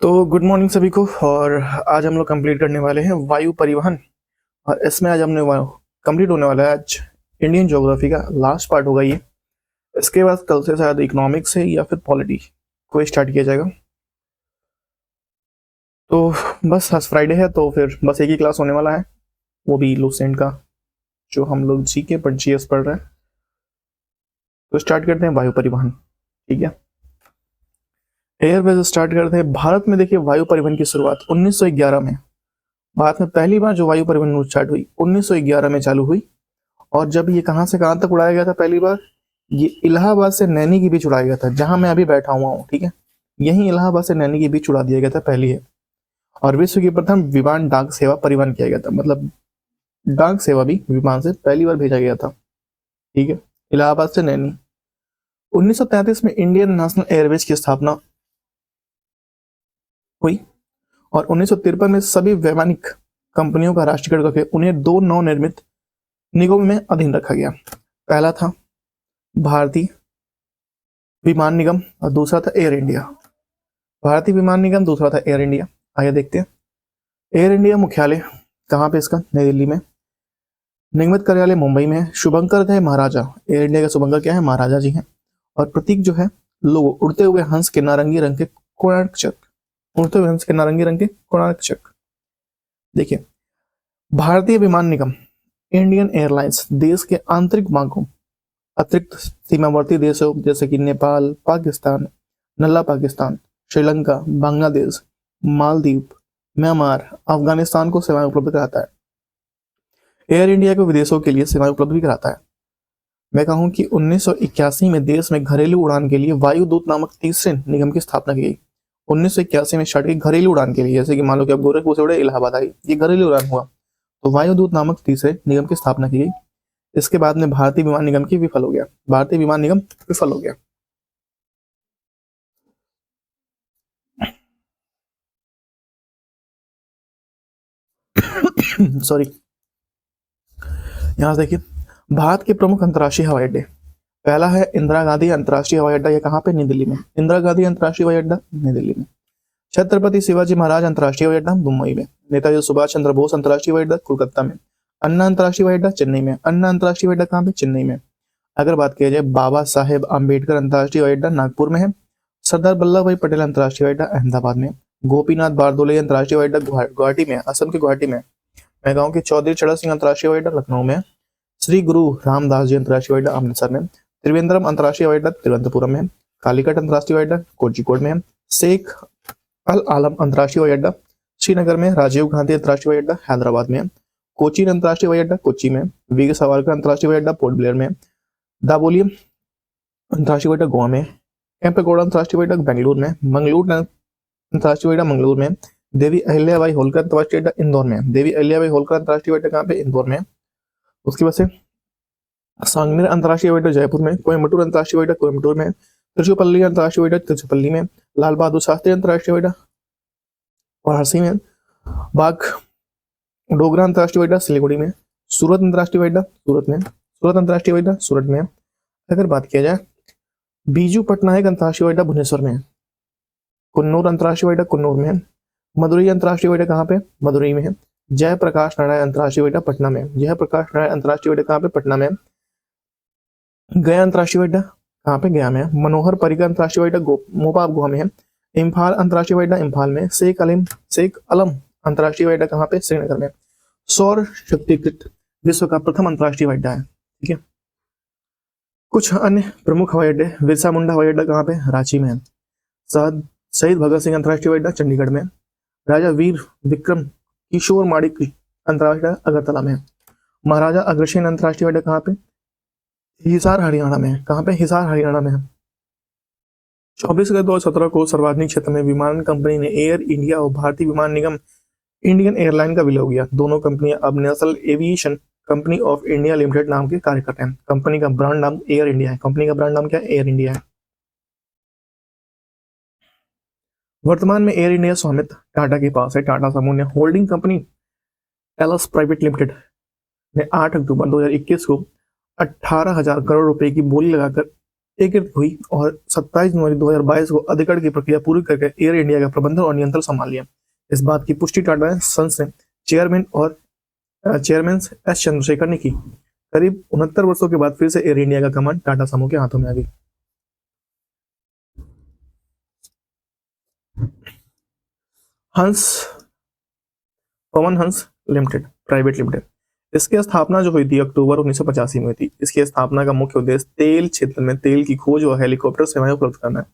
तो good morning सभी को। और आज हम लोग कंप्लीट करने वाले हैं वायु परिवहन। और इसमें आज हमने कंप्लीट होने वाला है आज इंडियन ज्योग्राफी का लास्ट पार्ट होगा ये। इसके बाद कल से शायद इकोनॉमिक्स है या फिर पॉलिटी को स्टार्ट किया जाएगा। तो बस आज फ्राइडे है तो फिर बस एक ही क्लास होने वाला है, वो भी लूसेंट का, जो हम लोग जीके पर जीएस पढ़ रहे हैं। तो स्टार्ट करते हैं वायु परिवहन। ठीक है, एयरवेज स्टार्ट करते हैं। भारत में देखिए वायु परिवहन की शुरुआत 1911 में, भारत में पहली बार जो वायु परिवहन स्टार्ट हुई 1911 में चालू हुई। और जब ये कहाँ से कहाँ तक उड़ाया गया था पहली बार, ये इलाहाबाद से नैनी के बीच उड़ाया गया था, जहां मैं अभी बैठा हुआ हूँ। ठीक है, यही इलाहाबाद से नैनी के बीच उड़ा दिया गया था पहली है। और विश्व की प्रथम विमान डाक सेवा परिवहन किया गया था, मतलब डाक सेवा भी विमान से पहली बार भेजा गया था। ठीक है, इलाहाबाद से नैनी। 1933 में इंडियन नेशनल एयरवेज की स्थापना हुई। और 1953 में सभी वैमानिक कंपनियों का राष्ट्रीयकरण करके उन्हें दो नवनिर्मित निगमों में अधीन रखा गया। पहला था भारतीय विमान निगम और दूसरा था एयर इंडिया। भारतीय विमान निगम, दूसरा था एयर इंडिया। आइए देखते हैं। एयर इंडिया मुख्यालय कहाँ पे इसका, नई दिल्ली में। निगमित कार्यालय मुंबई में है। शुभंकर है महाराजा, एयर इंडिया का शुभंकर क्या है, महाराजा जी हैं। और प्रतीक जो है लोगो, उड़ते हुए हंस के नारंगी रंग के कोणार्क चक्र, उड़ते हुए हंस के नारंगी रंग के कोणार्क चक्र। देखिए, भारतीय विमान निगम इंडियन एयरलाइंस देश के आंतरिक मार्गों, अतिरिक्त सीमावर्ती देशों जैसे कि नेपाल, पाकिस्तान, नल्ला पाकिस्तान, श्रीलंका, बांग्लादेश, मालदीव, म्यांमार, अफगानिस्तान को सेवाएं उपलब्ध कराता है। एयर इंडिया को विदेशों के लिए सेवाएं उपलब्ध भी कराता है। मैं कहूं कि 1981 में देश में घरेलू उड़ान के लिए वायुदूत नामक तीसरे निगम की स्थापना की गई। 1981 में स्टार्ट की घरेलू उड़ान के लिए, जैसे कि मान लो कि अब गोरखपुर से उड़े इलाहाबाद आई, ये घरेलू उड़ान हुआ, तो वायुदूत नामक तीसरे निगम की स्थापना की गई। इसके बाद में भारतीय विमान निगम की विफल हो गया, भारतीय विमान निगम विफल हो गया। सॉरी। यहां देखिए, भारत के प्रमुख अंतर्राष्ट्रीय हवाई अड्डे। पहला है इंदिरा गांधी अंतर्राष्ट्रीय हवाई अड्डा, ये कहाँ पे, नई दिल्ली में। इंदिरा गांधी अंतर्राष्ट्रीय हवाई अड्डा, नई दिल्ली में। छत्रपति शिवाजी महाराज अंतर्राष्ट्रीय हवाई अड्डा, मुंबई में। नेताजी सुभाष चंद्र बोस अंतर्राष्ट्रीय हवाई अड्डा, कोलकाता में। अन्ना अंतर्राष्ट्रीय हवाई अड्डा, चेन्नई में। अन्ना अंतर्राष्ट्रीय हवाई अड्डा कहाँ पे, चेन्नई में। अगर बात किया जाए बाबा साहेब आम्बेडकर अंतर्राष्ट्रीय हवाई अड्डा, नागपुर में है। सरदार वल्लभ भाई पटेल अंतर्राष्ट्रीय हवाई अड्डा, अहमदाबाद में। गोपीनाथ बारदोले अंतर्राष्ट्रीय हवाई अड्डा, गुवाहाटी में, असम के गुवाहाटी में। मैं कहूँ कि चौधरी चरण सिंह अंतर्राष्ट्रीय हवाई अड्डा, लखनऊ में। श्री गुरु रामदास जी अंतर्राष्ट्रीय हवाई अड्डा, अमृतसर में। त्रिवेंद्रम अंतर्राष्ट्रीय हवाई अड्डा, तिरुवनंतपुरम में। कालीकट अंतर्राष्ट्रीय हवाई अड्डा, कोझिकोड में। शेख अल आलम अंतर्राष्ट्रीय हवाई अड्डा, श्रीनगर में। राजीव गांधी अंतर्राष्ट्रीय हवाई अड्डा, हैदराबाद में। कोचीन अंतर्राष्ट्रीय हवाई अड्डा, कोच्चि में। वीर सावरकर अंतर्राष्ट्रीय हवाई अड्डा, पोर्ट ब्लेयर में। दाबोलिम अंतर्राष्ट्रीय हवाई अड्डा, गोवा में। केम्पेगौड़ा अंतर्राष्ट्रीय हवाई अड्डा, बेंगलुरु में। मंगलूर अंतर्राष्ट्रीय हवाई अड्डा, मंगलूर में। देवी अहिल्याबाई होलकर अंतर्राष्ट्रीय अड्डा, इंदौर में। देवी अहिल्याबाई होलकर अंतर्राष्ट्रीय हवाई अड्डा कहाँ पे, इंदौर में। उसकी वजह से सांगनेर अंतर्राष्ट्रीय हवाई अड्डा, जयपुर में। कोयम्बटूर अंतर्राष्ट्रीय हवाई अड्डा, कोयम्बटूर में। तिरुचिपल्ली अंतर्राष्ट्रीय हवाई अड्डा, तिरुचिपल्ली में। लाल बहादुर शास्त्री अंतर्राष्ट्रीय हवाई अड्डा, वाराणसी में। बाघ डोगरा अंतर्राष्ट्रीय हवाई अड्डा, सिलीगुड़ी में। सूरत अंतर्राष्ट्रीय हवाई अड्डा, सूरत में। सूरत अंतर्राष्ट्रीय हवाई अड्डा, सूरत में। अगर बात किया जाए बीजू पटनायक अंतर्राष्ट्रीय हवाई अड्डा, भुवनेश्वर में। कुन्नूर अंतर्राष्ट्रीय हवाई अड्डा, कुन्नूर में। मदुरई अंतर्राष्ट्रीय हवाई अड्डा कहाँ पे, मदुरई में है। जयप्रकाश नारायण अंतर्राष्ट्रीय हवाई अड्डा, पटना में। जयप्रकाश नारायण अंतर्राष्ट्रीय हवाई अड्डा कहाँ पे, पटना में। गया अंतर्राष्ट्रीय हवाई अड्डा कहाँ पे, गया में। मनोहर पर्रिकर अंतर्राष्ट्रीय हवाई अड्डा, मोपा गोवा में है। इम्फाल अंतर्राष्ट्रीय हवाई अड्डा, इम्फाल में। शेख अलम अंतर्राष्ट्रीय हवाई अड्डा कहाँ पे, श्रीनगर में। सौर शक्तिकृत विश्व का प्रथम अंतर्राष्ट्रीय हवाई अड्डा है। ठीक है, कुछ अन्य प्रमुख हवाई अड्डे। बिरसा मुंडा हवाई अड्डा कहाँ पे, रांची में है। शहीद भगत सिंह अंतर्राष्ट्रीय हवाई अड्डा, चंडीगढ़ में। राजा वीर विक्रम किशोर माणिक अंतर्राष्ट्रीय हवाई अड्डा, अगरतला में। महाराजा अग्रसेन अंतर्राष्ट्रीय हवाई अड्डा कहाँ पे, हिसार हरियाणा में। कहाँ पे, हिसार हरियाणा में है। 24 अगस्त 2017 को सार्वजनिक क्षेत्र में विमान कंपनी ने एयर इंडिया और भारतीय विमान निगम इंडियन एयरलाइन का विलय हो गया। दोनों कंपनियां अब national aviation company of India limited नाम के कार्य करते हैं। कंपनी का ब्रांड नाम एयर इंडिया है। कंपनी का ब्रांड नाम क्या है, एयर इंडिया है। वर्तमान में एयर इंडिया स्वामित्व टाटा के पास है। टाटा समूह ने holding company LS private limited ने 8 अक्टूबर 2021 को 18,000 करोड़ रुपए की बोली लगाकर एकीकृत हुई और 27 जनवरी 2022 को अधिकरण की प्रक्रिया पूरी करके एयर इंडिया का प्रबंधन और नियंत्रण संभाल लिया। इस बात की पुष्टि टाटा सन्स ने चेयरमैन एस चंद्रशेखर ने की। करीब 69 वर्षों के बाद फिर से एयर इंडिया का कमांड टाटा समूह के हाथों में आ गई। हंस Pawan Hans limited private limited, इसकी स्थापना जो हुई थी अक्टूबर 1985 में हुई थी। इसकी स्थापना का मुख्य उद्देश्य तेल क्षेत्र में तेल की खोज और हेलीकॉप्टर सेवाएं उपलब्ध करना है।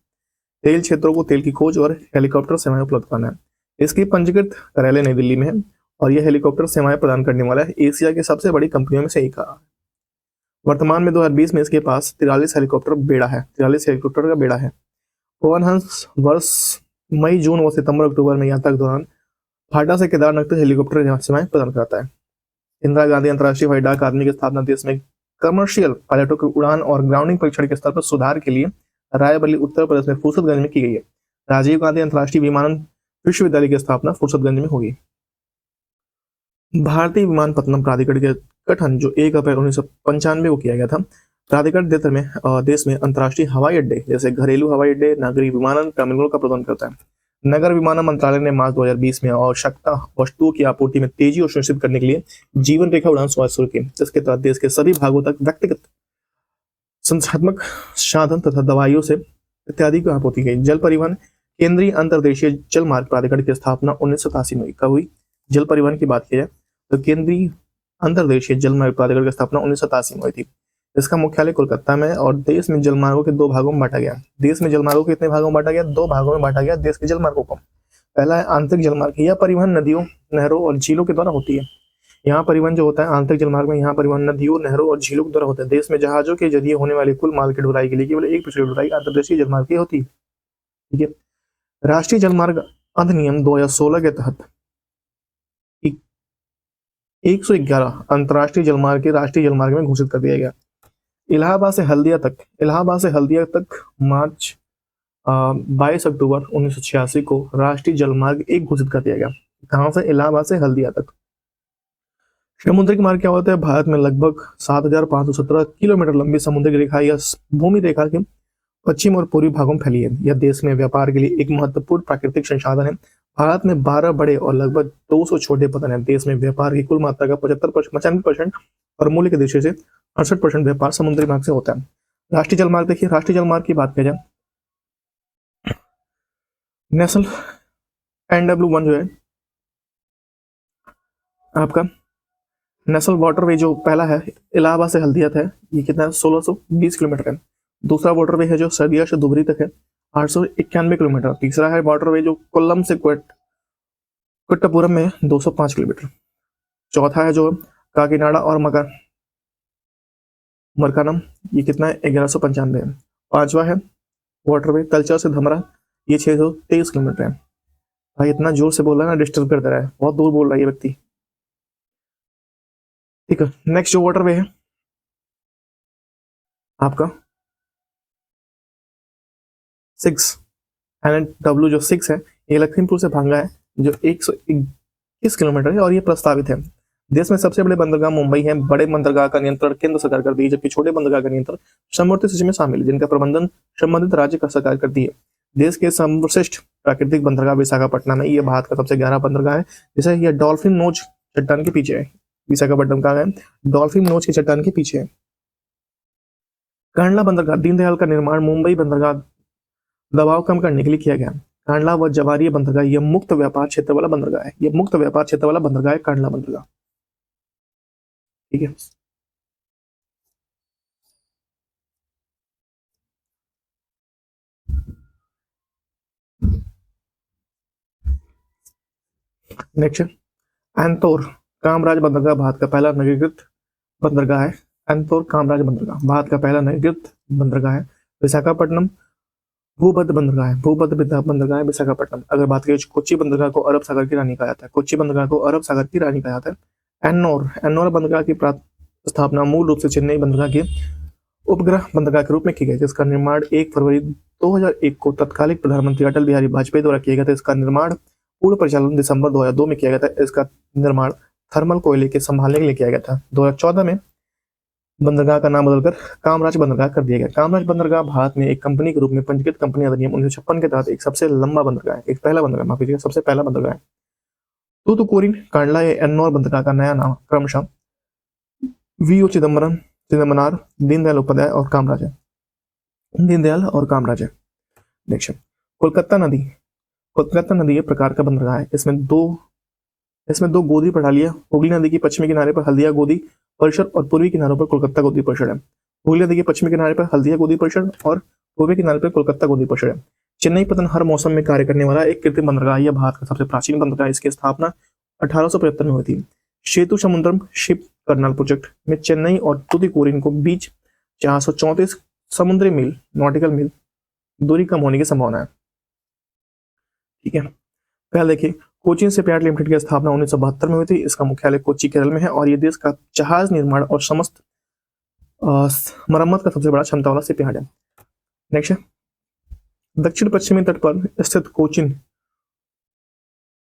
तेल क्षेत्रों को तेल की खोज और हेलीकॉप्टर सेवाएं उपलब्ध करना है। इसकी पंजीकृत कार्यालय नई दिल्ली में है और यह हेलीकॉप्टर सेवाएं प्रदान करने वाला है एशिया की सबसे बड़ी कंपनियों में से एक है। वर्तमान में 2020 में इसके पास 43 हेलीकॉप्टर का बेड़ा है। पवन हंस वर्ष मई, जून और सितंबर अक्टूबर में यात्रा के दौरान फाटा से केदारनाथ तक हेलीकॉप्टर सेवाएं प्रदान करता है। इंदिरा गांधी अंतर्राष्ट्रीय हवाई अड्डा अकादमी की स्थापना देश में कमर्शियल पायलटों की उड़ान और ग्राउंडिंग परीक्षण के स्तर पर सुधार के लिए रायबरेली उत्तर प्रदेश में फुर्सतगंज में की गई है। राजीव गांधी अंतर्राष्ट्रीय विमानन विश्वविद्यालय की स्थापना फुर्सतगंज में होगी। भारतीय विमानपत्तनम प्राधिकरण के गठन जो 1 अप्रैल 1995 को किया गया था। प्राधिकरण देश में अंतर्राष्ट्रीय हवाई अड्डे जैसे घरेलू हवाई अड्डे, नागरिक विमानन टर्मिनलों का प्रबंध करता है। नगर विमानन मंत्रालय ने मार्च 2020 में आवश्यकता वस्तुओं की आपूर्ति में तेजी और सुनिश्चित करने के लिए जीवन रेखा उड़ान सेवा शुरू की, जिसके तहत देश के सभी भागों तक व्यक्तिगत संस्थात्मक साधन तथा दवाइयों से इत्यादि की आपूर्ति की। जल परिवहन केंद्रीय अंतर्देशीय जल मार्ग प्राधिकरण की स्थापना 1987 में कब हुई? जल परिवहन की बात की जाए तो केंद्रीय अंतर्देशीय जल मार्ग प्राधिकरण की स्थापना 1987 में हुई थी। इसका मुख्यालय कोलकाता में और देश में जलमार्गों के 2 भागों में बांटा गया। देश में जलमार्गों के कितने भागों में बांटा गया? 2 भागों में बांटा गया देश के जलमार्गों को। पहला है आंतरिक जलमार्ग, यह परिवहन नदियों, नहरों और झीलों के द्वारा होती है। यहाँ परिवहन जो होता है आंतरिक जलमार्ग में, यहाँ परिवहन नदियों, नहरों और झीलों के द्वारा होता है। देश में जहाजों के जरिए होने वाली कुल माल की ढुलाई के लिए केवल 1% ढुलाई अंतर्देशीय जलमार्ग की होती है। ठीक है। राष्ट्रीय जलमार्ग अधिनियम 2016 के तहत 111 अंतर्राष्ट्रीय जलमार्ग के राष्ट्रीय जलमार्ग में घोषित कर दिया गया। इलाहाबाद से हल्दिया तक मार्च 22 अक्टूबर 1986 को राष्ट्रीय जलमार्ग 1 घोषित कर दिया गया। कहां से? इलाहाबाद से हल्दिया तक। समुद्रिक मार्ग क्या होता है? भारत में लगभग 7517 किलोमीटर लंबी समुद्रिक रेखा या भूमि रेखा के पश्चिम और पूर्वी भागों में फैली है। यह देश में व्यापार के लिए एक महत्वपूर्ण प्राकृतिक संसाधन है। भारत में 12 बड़े और लगभग 200 छोटे पतन है। देश में व्यापार की कुल मात्रा का 95% और मूल्य के दृष्टि से 68% व्यापार समुद्री मार्ग से होता है। राष्ट्रीय जलमार्ग देखिए, राष्ट्रीय जलमार्ग की बात की जाए, नेशनल NW1 जो है आपका नेशनल वाटरवे जो पहला है इलाहाबाद से हल्दिया है, ये कितना है? 1620 किलोमीटर है। दूसरा वाटरवे है जो सर्दिया से धुबरी तक है, 891 किलोमीटर। तीसरा है वाटरवे जो कोल्लम से कोट्टापुरम में 205 किलोमीटर। चौथा है जो काकीनाडा और मरकानम, ये कितना है? 1195 है। पांचवा है वाटरवे तलचर से धमरा, ये 623 किलोमीटर है। भाई इतना जोर से बोल रहा है ना, डिस्टर्ब कर दे रहा है, बहुत दूर बोल रहा है ये व्यक्ति। ठीक है। नेक्स्ट जो वाटरवे है आपका 6 NW जो 6 है, ये लखीमपुर से भांगा है जो 121 किलोमीटर है और ये प्रस्तावित है। देश में सबसे बड़े बंदरगाह मुंबई है। बड़े बंदरगाह का नियंत्रण केंद्र सरकार करती है, जबकि छोटे बंदरगाह का नियंत्रण समवर्ती सूची में शामिल है, जिनका प्रबंधन संबंधित राज्य का सरकार करती है। देश के सर्वश्रेष्ठ प्राकृतिक बंदरगाह विशाखापट्टनम है। यह भारत का सबसे गहरा बंदरगाह है। जैसे यह डॉल्फिन नोच चट्टान के पीछे है। विशाखापट्टनम कहाँ है? डॉल्फिन नोच की चट्टान के पीछे है। कांडला बंदरगाह, दीनदयाल का निर्माण मुंबई बंदरगाह दबाव कम करने के लिए किया गया। कांडला व जवारिया बंदरगाह यह मुक्त व्यापार क्षेत्र वाला बंदरगाह है। यह मुक्त व्यापार क्षेत्र वाला बंदरगाह है कांडला बंदरगाह। ठीक है। नेक्स्ट एंतोर कामराज बंदरगाह भारत का पहला नवीकृत बंदरगाह है। एंतोर कामराज बंदरगाह भारत का पहला नवीकृत बंदरगाह है। विशाखापट्टनम भूभद्र बंदरगाह है विशाखापट्टनम। अगर बात करें कोच्चि बंदरगाह को अरब सागर की रानी कहा जाता है। कोच्चि बंदरगाह को अरब सागर की रानी कहा जाता है। एन्नोर बंदरगाह की स्थापना मूल रूप से चेन्नई बंदरगाह के उपग्रह बंदरगाह के रूप में की गई, जिसका निर्माण 1 फरवरी 2001 को तत्कालिक प्रधानमंत्री अटल बिहारी वाजपेयी द्वारा किया गया था। इसका निर्माण पूर्ण परिचालन दिसंबर 2002 में किया गया था। इसका निर्माण थर्मल कोयले के संभालने के लिए किया गया था। 2014 में बंदरगाह का नाम बदलकर कामराज बंदरगाह कर दिया गया। कामराज बंदरगाह भारत में एक कंपनी के रूप में पंजीकृत कंपनी अधिनियम 1956 के तहत एक सबसे लंबा बंदरगाह है, एक पहला बंदरगाह, माफ कीजिएगा, सबसे पहला बंदरगाह है। तूतुकुड़ी, कांडला या एन्नौर बंदरगाह का नया नाम क्रमशः वीओ चिदम्बरम, चिदम्बनार, दीनदयाल उपाध्याय और कामराज है। दीनदयाल और कामराज है। नेक्स्ट, कोलकाता नदी। कोलकाता नदी एक प्रकार का बंदरगाह है। इसमें दो गोदी प्रणालियां, हुगली नदी के पश्चिमी किनारे पर हल्दिया गोदी परिषद और पूर्वी किनारों पर कोलकाता गोदी परिषद है। हुगली नदी के पश्चिमी किनारे पर हल्दिया गोदी परिषद और पूर्वी किनारे पर कोलकाता गोदी परिषद है। चेन्नई पत्तन हर मौसम में कार्य करने वाला एक कृत्रिम बंदरगाह, यह भारत का सबसे प्राचीन बंदरगाह है। इसकी स्थापना 1875 में हुई थी। सेतु समुद्रम शिप कर्नल प्रोजेक्ट में चेन्नई और तूतीकोरिन को बीच 434 समुद्री मील नॉटिकल मील दूरी कम होने की संभावना है। ठीक है, पहले देखिए, कोचीन शिपयार्ड लिमिटेड की स्थापना 1972 में हुई थी। इसका मुख्यालय कोच्चि केरल में है और ये देश का जहाज निर्माण और समस्त मरम्मत का सबसे बड़ा क्षमता वाला शिपयार्ड है। नेक्स्ट, दक्षिण पश्चिमी तट पर स्थित कोचीन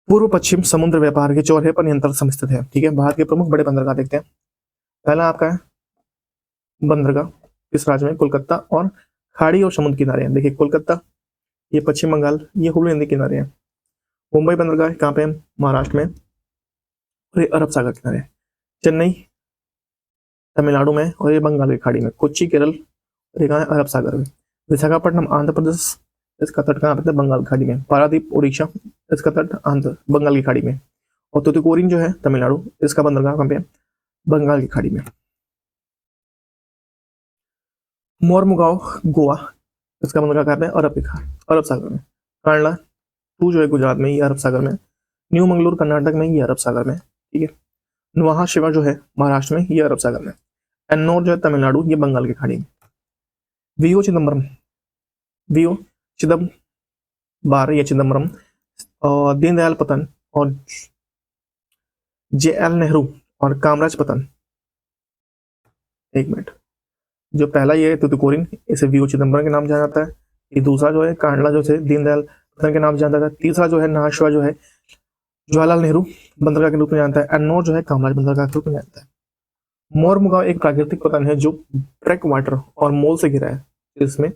पूर्व पश्चिम समुद्र व्यापार के चौराहे पर नियंत्रण सम स्थित है। ठीक है, भारत के प्रमुख बड़े बंदरगाह देखते हैं। पहला आपका है बंदरगाह किस राज्य में? कोलकाता और खाड़ी और समुद्र किनारे हैं। देखिए, कोलकाता ये पश्चिम बंगाल, ये हुगली नदी किनारे हैं। मुंबई बंदरगाह कहाँ पे है? महाराष्ट्र में और ये अरब सागर किनारे है। चेन्नई तमिलनाडु में और ये बंगाल की खाड़ी में। कोच्चि केरल और ये कहाँ है? अरब सागर में। विशाखापट्टनम आंध्र प्रदेश, इसका तट कहाँ पे है? बंगाल की खाड़ी में। पारादीप उड़ीसा, इसका तट आंध्र बंगाल की खाड़ी में। और तूतीकोरिन जो है तमिलनाडु, इसका बंदरगाह कहाँ पे है? बंगाल की खाड़ी में। मोरमुगांव गोवा, इसका बंदरगाह कहाँ पे है? अरब सागर में। कांडला टू जो है गुजरात में, ये अरब सागर में। न्यू मंगलोर कर्नाटक में, ये अरब सागर में। ठीक है, नुआहा शिवा जो है महाराष्ट्र में, ये अरब सागर में। एन्नौर जो है तमिलनाडु, ये बंगाल की खाड़ी में। वीओ चिदम्बरम, वीओ चिदम्बार या चिदम्बरम और दीनदयाल पतन और जेएल नेहरू और कामराज पतन। एक मिनट, जो पहला ये है तूतीकोरिन, इसे वीओ चिदम्बरम के नाम जाना जाता है। ये दूसरा जो है कांडला जो है दीनदयाल पतन के नाम जाना जाता है। तीसरा जो है नाहशवा जो है जवाहरलाल नेहरू बंदरगाह के रूप में जानता है। एन्नौर जो है कामराज बंदरगाह के रूप में जानता है। मोरमुगांव एक प्राकृतिक पतन है जो ब्रेक वाटर और मोल से घिरा है। इसमें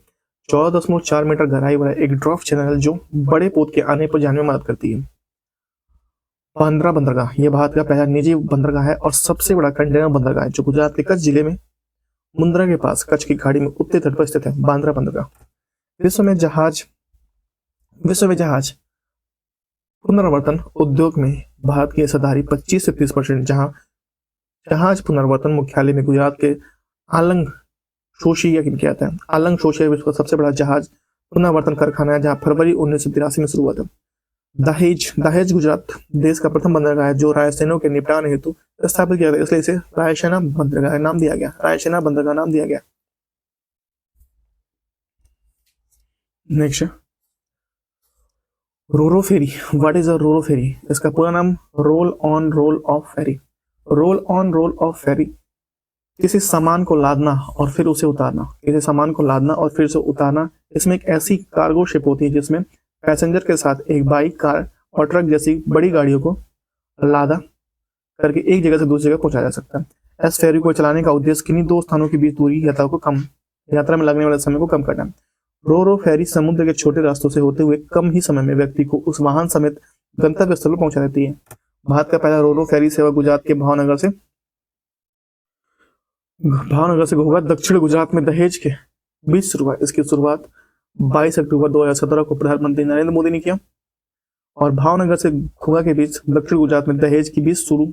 14.4 मीटर गहराई वाला एक ड्रॉप चैनल जो बड़े पोत के आने पर जाने में मदद करती है। बांद्रा बंदरगाह, यह भारत का पहला निजी बंदरगाह है और सबसे बड़ा कंटेनर बंदरगाह है जो गुजरात के कच्छ जिले में मुंद्रा के पास कच्छ की खाड़ी में उत्तरी तट पर स्थित है। बांद्रा बंदरगाह विश्व में जहाज पुनर्वर्तन उद्योग में भारत की हिस्सेदारी 25 से 30%। जहाज पुनर्वर्तन मुख्यालय में गुजरात के आलंग शोशिया की कहता है। आलंग शोशिया विश्व का सबसे बड़ा जहाज पुनर्वर्तन कारखाना है, जहां फरवरी 1983 में शुरू हुआ था। दहेज गुजरात देश का प्रथम बंदरगाह है जो रायसेनों के निपटान हेतु स्थापित किया था, इसलिए इसे रायसेना बंदरगाह नाम दिया गया। Next, roro ferry. What is a roro ferry? इसका पूरा नाम roll on roll off ferry. Roll on roll off ferry किसी सामान को लादना और फिर उसे उतारना। इसमें एक ऐसी कार्गो शिप होती है जिसमें पैसेंजर के साथ एक बाइक, कार और ट्रक जैसी बड़ी गाड़ियों को लादा करके एक जगह से दूसरी जगह पहुंचाया जा सकता है। इस फेरी को चलाने का उद्देश्य किन्हीं दो स्थानों के बीच दूरी यात्रा में लगने वाले समय को कम करना है। रोरो फेरी समुद्र के छोटे रास्तों से होते हुए कम ही समय में व्यक्ति को उस वाहन समेत गंतव्य स्थल पर पहुंचा देती है। भारत का पहला रोरो फेरी सेवा गुजरात के भावनगर से घोघा दक्षिण गुजरात में दहेज के बीच शुरू। इसकी शुरुआत 22 अक्टूबर 2017 को प्रधानमंत्री नरेंद्र मोदी ने किया और भावनगर से घोघा के बीच दक्षिण गुजरात में दहेज के बीच शुरू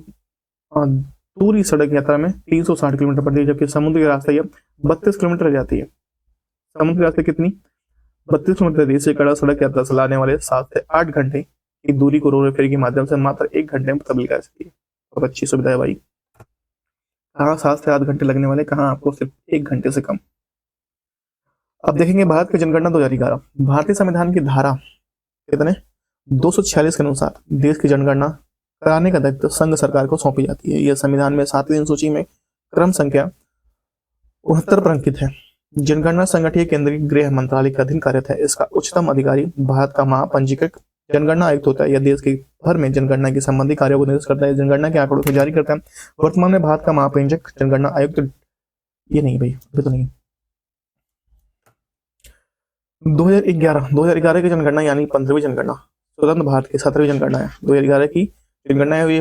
पूरी सड़क यात्रा में 360 किलोमीटर पड़ती है, जबकि समुद्र के रास्ते 32 किलोमीटर रह जाती है। समुद्र के रास्ते कितनी? 32 किलोमीटर। इससे कड़ा सड़क यात्रा चलाने वाले 7 से 8 घंटे की दूरी को रोरो फेरी के माध्यम से मात्र 1 घंटे में तब्दील कर सकती है। बहुत अच्छी सुविधा है भाई। कहाँ 7 से 8 घंटे लगने वाले, कहाँ आपको सिर्फ 1 घंटे से कम। अब देखेंगे भारत की जनगणना 2011। भारतीय संविधान की धारा कितने 246 के अनुसार देश की जनगणना कराने का दायित्व संघ सरकार को सौंपी जाती है। यह संविधान में 7वीं अनुसूची में क्रम संख्या 69 पर अंकित है। जनगणना संगठीय केंद्रीय गृह मंत्रालय के अधीन कार्यरत है। इसका उच्चतम अधिकारी भारत का महापंजीकृत जनगणना आयुक्त होता है। यह देश के भर में जनगणना के संबंधी कार्यों को निर्देशित करता है, जनगणना के आंकड़ों को जारी करता है। वर्तमान में भारत का महापंजीकृत जनगणना आयुक्त ये नहीं भाई, अभी तो नहीं। 2011 की जनगणना यानी 15वीं जनगणना, स्वतंत्र भारत की 17वीं जनगणना है। 2011 की जनगणना है, ये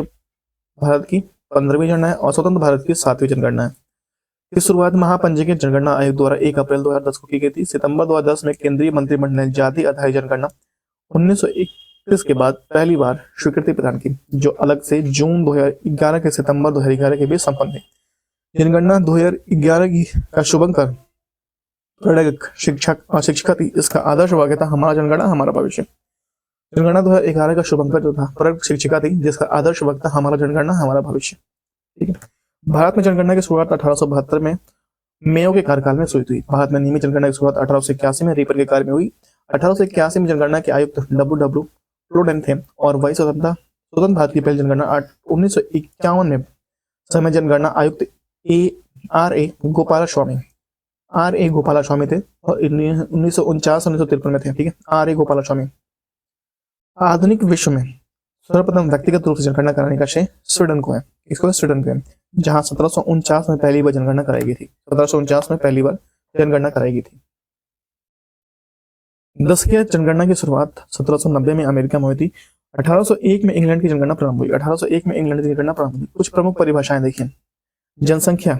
भारत की 15वीं जनगणना है और स्वतंत्र भारत की 7वीं जनगणना है। की शुरुआत महापंजीकृत जनगणना आयोग द्वारा 1 अप्रैल 2010 को की गई थी। सितंबर 2010 में केंद्रीय मंत्रिमंडल ने जाति आधारित जनगणना 1921 के बाद पहली बार स्वीकृति प्रदान की, जो अलग से जून 2011 के सितंबर 2011 के बीच संपन्न हुई। जनगणना 2011 की का शुभंकर प्रणयक शिक्षक और शिक्षिका थी। इसका आदर्श वाक्य था, हमारा जनगणना हमारा भविष्य। जनगणना 2011 का शुभंकर जो था प्रणयक शिक्षिका थी, जिसका आदर्श वाक्य था, हमारा जनगणना हमारा भविष्य। ठीक है। भारत में जनगणना की शुरुआत 1872 में मेयो के कार्यकाल में हुई थी। भारत में नियमित जनगणना की शुरुआत 1881 में रीपर के कार्य में हुई। 1881 में जनगणना के आयुक्त डब्ल्यू प्लोडेन थे और वही स्वतंत्र भारत की पहली जनगणना 1951 में समय जनगणना आयुक्त आर ए गोपाला स्वामी थे और 1949-1953 में थे। ठीक है, आर ए गोपाला स्वामी। आधुनिक विश्व में सर्वप्रथम व्यक्तिगत रूप से जनगणना कराने का श्रेय स्वीडन को है। इसको स्वीडन को है, जहां 1749 में पहली बार जनगणना कराई गई थी। 1749 में पहली बार जनगणना कराई गई थी। 10वीं जनगणना की शुरुआत 1790 में अमेरिका में हुई थी। 1801 में इंग्लैंड की जनगणना प्रारंभ हुई। 1801 में इंग्लैंड की जनगणना प्रारंभ हुई। कुछ प्रमुख परिभाषाएं देखिए। जनसंख्या,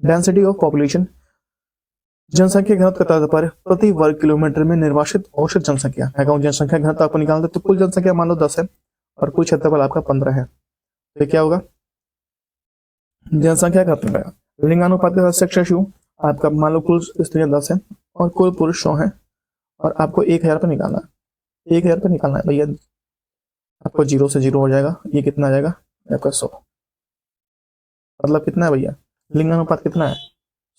डेंसिटी ऑफ पॉपुलेशन, जनसंख्या घनत्व के आधार पर प्रति वर्ग किलोमीटर में निर्वासित औसत जनसंख्या। मैं कहूँ जनसंख्या घनत्व आपको निकालना, तो कुल जनसंख्या मान लो 10 है और कुल क्षेत्रफल आपका 15 है, तो क्या होगा, जनसंख्या का 15। लिंगानुपात के साथ शिशु आपका मान लो कुल स्त्रियां 10 है और कुल पुरुष 100 है और आपको 1000 पे निकालना है। 1000 पे निकालना है भैया, आपको 0 से 0 हो जाएगा, ये कितना आ जाएगा आपका 100। मतलब कितना है भैया, लिंगानुपात कितना है,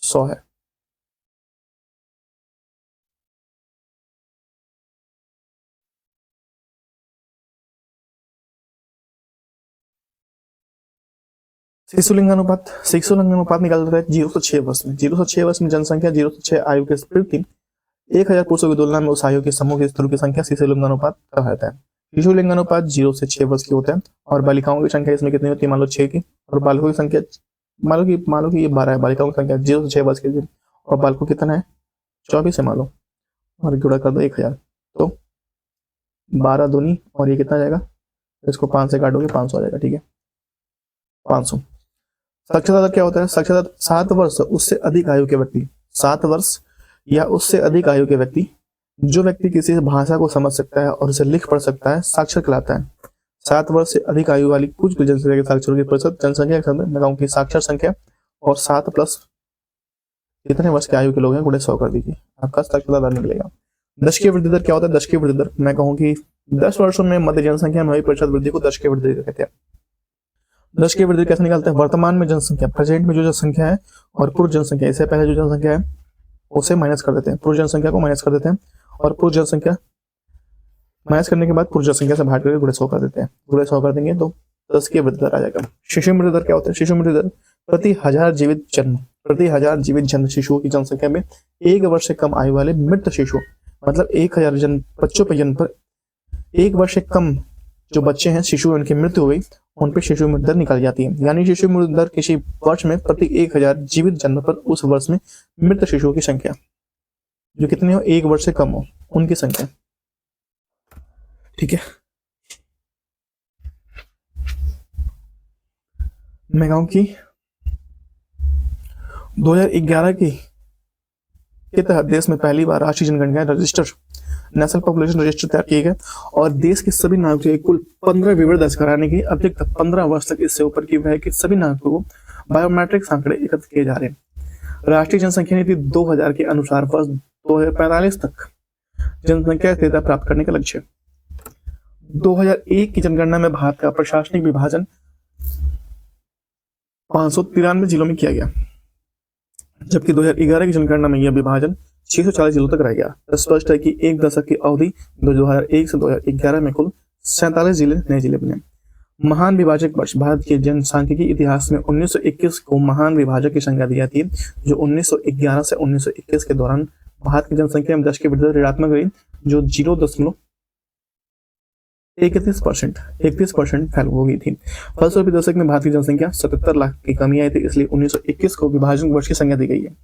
100 है। शिशु लिंगानुपात निकालते हैं 0 से 6 वर्ष में। 0 से 6 वर्ष में जनसंख्या 0 से 6 आयु के प्रति 1000 पुरुषों की तुलना में उस आयु के समूह के स्तरों की संख्या शिशु लिंगानुपात कहलाता है। शिशु लिंगानुपात 0 से 6 वर्ष की होता है और बालिकाओं की संख्या इसमें कितनी होती है, मान लो 6 की, और बालकों की संख्या मान लो कि ये 12 है, बालिकाओं की संख्या 0 से 6 वर्ष की, और बालकों कितना है 24 है मान लो, और गुणा कर दो 1000, तो 12 दूनी और ये कितना जाएगा, इसको 5 से काटोगे 500 आ जाएगा। ठीक है, 500। साक्षरता दर क्या होता है, साक्षरता दर 7 वर्ष उससे अधिक आयु के व्यक्ति, 7 वर्ष या उससे अधिक आयु के व्यक्ति, जो व्यक्ति किसी भाषा को समझ सकता है और उसे लिख पढ़ सकता है, साक्षर कहलाता है। 7 वर्ष से अधिक आयु वाली कुछ जनसंख्या के साक्षरों की प्रतिशत जनसंख्या के मैं कहूँ की साक्षर संख्या और 7 प्लस कितने वर्ष के आयु के लोग हैं गुणे 100 कर दीजिए, आपका साक्षरता दर निकलेगा। दशकीय वृद्धि दर क्या होता है, दशकीय वृद्धि दर मैं कहूँ की 10 वर्षों में मध्य जनसंख्या में हुई प्रतिशत वृद्धि को दशकीय वृद्धि दर कहते हैं। दशकीय वृद्धि कैसे निकालते हैं, वर्तमान में जनसंख्या, प्रेजेंट में जो जनसंख्या है और पूर्व जनसंख्या, इससे पहले जो जनसंख्या है उसे माइनस कर देते हैं, पूर्व जनसंख्या को माइनस कर देते हैं और पूर्व जनसंख्या माइनस करने के बाद पूर्व जनसंख्या से भाग करके गुणे 100 कर देते हैं। गुणे 100 कर देंगे तो 10 की वृद्धि दर आ जाएगा। शिशु मृत्यु दर क्या होता है, शिशु मृत्यु दर प्रति 1000 जीवित जन्म शिशुओं की जनसंख्या में 1 वर्ष से कम आयु वाले मृत शिशु, मतलब 1000 जन बच्चों पर जन्म पर 1 वर्ष से कम जो बच्चे हैं शिशु उनकी मृत्यु हो गई, उन पर शिशु मृत्यु दर निकाली जाती है। यानी शिशु मृत्यु दर किसी वर्ष में प्रति 1000 जीवित जन्म पर उस वर्ष में मृत शिशुओं की संख्या जो कितनी हो, 1 वर्ष से कम हो, उनकी संख्या। ठीक है, मैं कहूं कि 2011 के तहत देश में पहली बार राष्ट्रीय जनगणना रजिस्टर, नेशनल पॉपुलेशन रजिस्टर तैयार किए गए और देश के सभी नागरिकों के कुल 15 विवरण दर्ज कराने की अतिरिक्त 15 वर्ष तक इससे ऊपर की वह कि सभी नागरिकों को बायोमेट्रिक आंकड़े एकत्र किए जा रहे हैं। राष्ट्रीय जनसंख्या नीति 2000 के अनुसार वर्ष 2045 तक जनसंख्या स्थिरता प्राप्त करने का लक्ष्य। 2001 की जनगणना में भारत का प्रशासनिक विभाजन 593 जिलों में किया गया, जबकि 2011 की जनगणना में यह विभाजन 640 जिलों तक रह गया। स्पष्ट है कि एक दशक की अवधि 2001 से 2011 में कुल 47 जिले नए जिले बने। महान विभाजक वर्ष, भारत के जनसांख्यिकी इतिहास में 1921 को महान विभाजक की संज्ञा दी जाती है, जो 1911 से 1921 के दौरान भारत की जनसंख्या में 10 की वृद्धि ऋणात्मक रही, जो 0. 31%, 31% फैल हो गई थी। फलस्वरूप दशक में भारत की जनसंख्या 77 लाख की कमी आई थी, इसलिए 1921 को विभाजन वर्ष की संज्ञा दी गई है।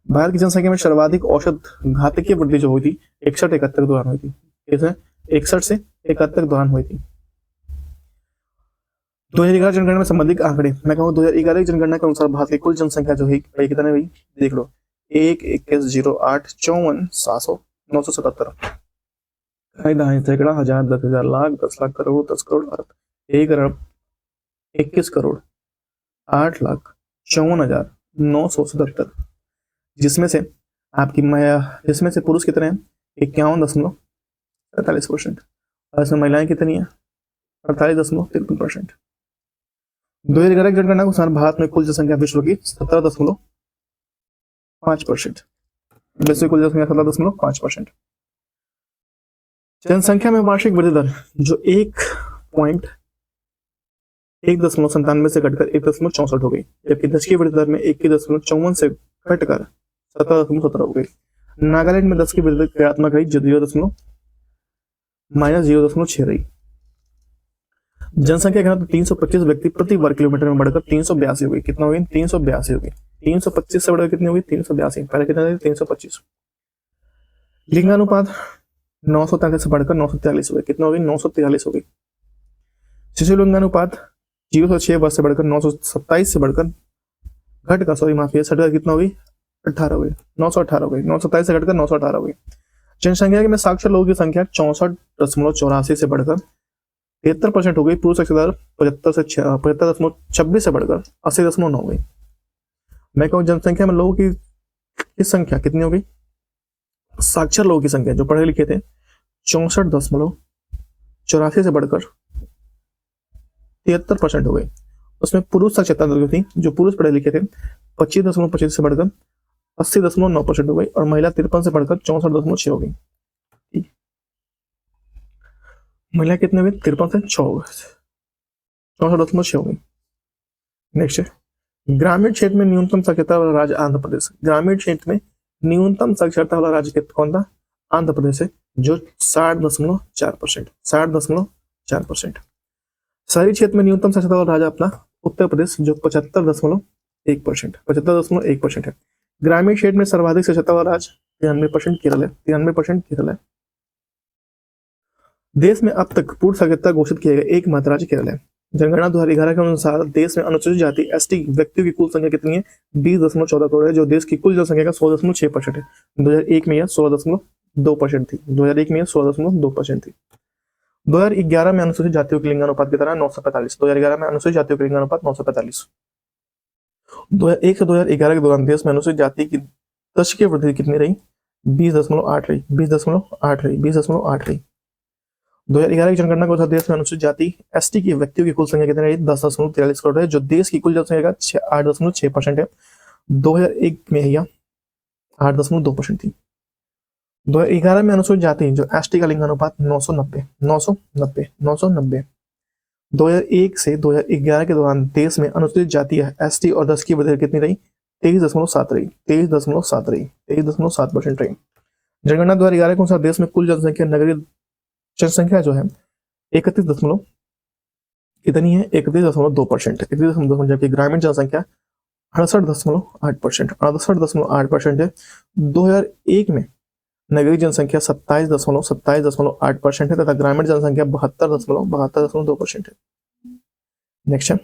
भारत की जनसंख्या में सर्वाधिक औसत घातकीय वृद्धि जो हुई थी 61-71 के दौरान हुई थी। कैसे? 61 से 71 के दौरान हुई थी। 2011 जनगणना में संबंधित आंकड़े, मैं कहूँ 2011 की जनगणना के अनुसार भारत की कुल जनसंख्या जो है कितने हुई देख लो, 1, 21, 08, 54, 700, 977। सैकड़ा, हजार, 10,000, लाख, 10 लाख, करोड़, 10 करोड़, अरब, 1 अरब, 21 करोड़, 8,54,977, जिसमें से जिसमें से पुरुष कितने हैं 51.43%, और इसमें महिलाएं कितनी है 48.53%। 2011 की जनगणना के अनुसार भारत में कुल जनसंख्या विश्व की 17.5%, विश्व की कुल जनसंख्या 17.5%। जनसंख्या में वार्षिक वृद्धि दर जो 1.97 से घटकर 1.64 हो गई, जबकि दशकीय वृद्धि दर में 1.54 से घटकर 17.17 हो गई। नागालैंड में 10 की वृद्धि क्रियात्मक रही जो -0.6 रही। जनसंख्या घनत्व 325 व्यक्ति प्रति वर्ग किलोमीटर में बढ़कर 382 हो गई। कितना हो गई 382 हो गई। 325 से बढ़कर कितनी हो गई 382, पहले कितना था 325। लिंगानुपात 943 से बढ़कर 943 हो गई। कितना हो गई 943 हो गई। शिशु लिंगानुपात 0 से 6 वर्ष से बढ़कर 927 से बढ़कर घटकर कितना हो गई 18 हो गई, 918 हो गई। 927 से घटकर 918 हो गई। जनसंख्या में साक्षर लोगों की संख्या 64.84 से बढ़कर 73% हो गई। पुरुष साक्षरता 75.26 से बढ़कर 80.9 हो गई। मैं कहूँ जनसंख्या में लोगों की संख्या कितनी हो गई, साक्षर लोगों की संख्या जो पढ़े लिखे थे 64.84 से बढ़कर 73% हो गई। उसमें पुरुष साक्षरता जो थी, जो पुरुष पढ़े लिखे थे 25.25 से बढ़कर 80.9% हो गई, और महिला 53 से बढ़कर 64.6 हो गई। महिला कितने हुए 53 से 64.6 हो गई। नेक्स्ट है ग्रामीण क्षेत्र में न्यूनतम साक्षरता वाला राज्य आंध्र प्रदेश। ग्रामीण क्षेत्र में न्यूनतम साक्षरता वाला राज्य कौन था, आंध्र प्रदेश है, जो 60.4%, 60.4%। शहरी क्षेत्र में न्यूनतम साक्षरता वाला राज्य अपना उत्तर प्रदेश, जो 75.1%, 75.1% है। ग्रामीण क्षेत्र में सर्वाधिक साक्षरता वाला राज्य 93% केरल है, 93% केरल है। देश में अब तक पूर्ण साक्षरता घोषित किया गया एकमात्र राज्य केरल है। जनगणना 2011 के अनुसार देश में अनुसूचित जाति एसटी व्यक्तियों की कुल संख्या कितनी है 20.14 करोड़ है, जो देश की कुल जनसंख्या का 16.6% है। 2001 में यह 16.2% थी। 2001 में यह 16.2% थी। 2011 में अनुसूचित जातियों के लिंगानुपात की तरह 945। 2011 में अनुसूचित जातियों के लिंगानुपात 945। 2001 से 2011 के दौरान देश में अनुसूचित जाति की दशकीय वृद्धि कितनी रही 20.8 रही, 20.8 रही, 20.8 रही। 2011 की जनगणना के अनुसार देश में अनुसूचित जाति एसटी की व्यक्तियों की कुल संख्या कितनी रही 10.43 करोड़ है, जो देश की कुल जनसंख्या का 8.6% है। 2001 में यह 8.2% थी। 2011 में अनुसूचित जाति जो एसटी का लिंगानुपात 990। 2001 से 2011 के दौरान देश में अनुसूचित जाति एसटी और 10 की वृद्धि कितनी रही 23.7 रही, 23.7 रही, 23.7% रही। जनगणना 2011 के अनुसार देश में कुल जनसंख्या नगरीय जनसंख्या जो है 31 कितनी है 31.2%, 31.2%, जबकि ग्रामीण जनसंख्या 68.8%, 68.8% है। 2001 में नगरीय जनसंख्या 27.8% है तथा ग्रामीण जनसंख्या 72.2% है। नेक्स्ट है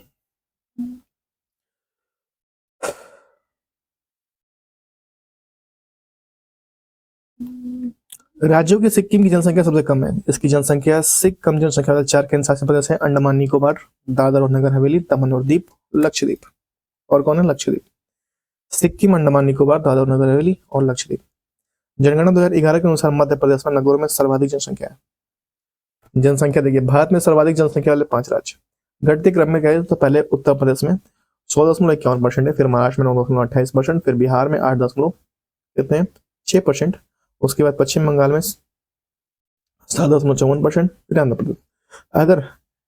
राज्यों की सिक्किम की जनसंख्या सबसे कम है। इसकी जनसंख्या से कम जनसंख्या वाले 4 केंद्र शासित प्रदेश है अंडमान निकोबार, दादर और नगर हवेली, दमन और दीप, लक्षद्वीप। और कौन है लक्षद्वीप। सिक्किम, अंडमान निकोबार, दादर और नगर हवेली और लक्षद्वीप। जनगणना 2011 के अनुसार मध्य प्रदेश में नगरों में सर्वाधिक जनसंख्या है। जनसंख्या देखिए भारत में सर्वाधिक जनसंख्या वाले 5 राज्य घटते क्रम में गए तो पहले उत्तर प्रदेश में 16.51% है, फिर महाराष्ट्र में 9.28%, फिर बिहार में 8.6%, उसके बाद पश्चिम बंगाल में 7.54%, फिर आंध्र प्रदेश। अगर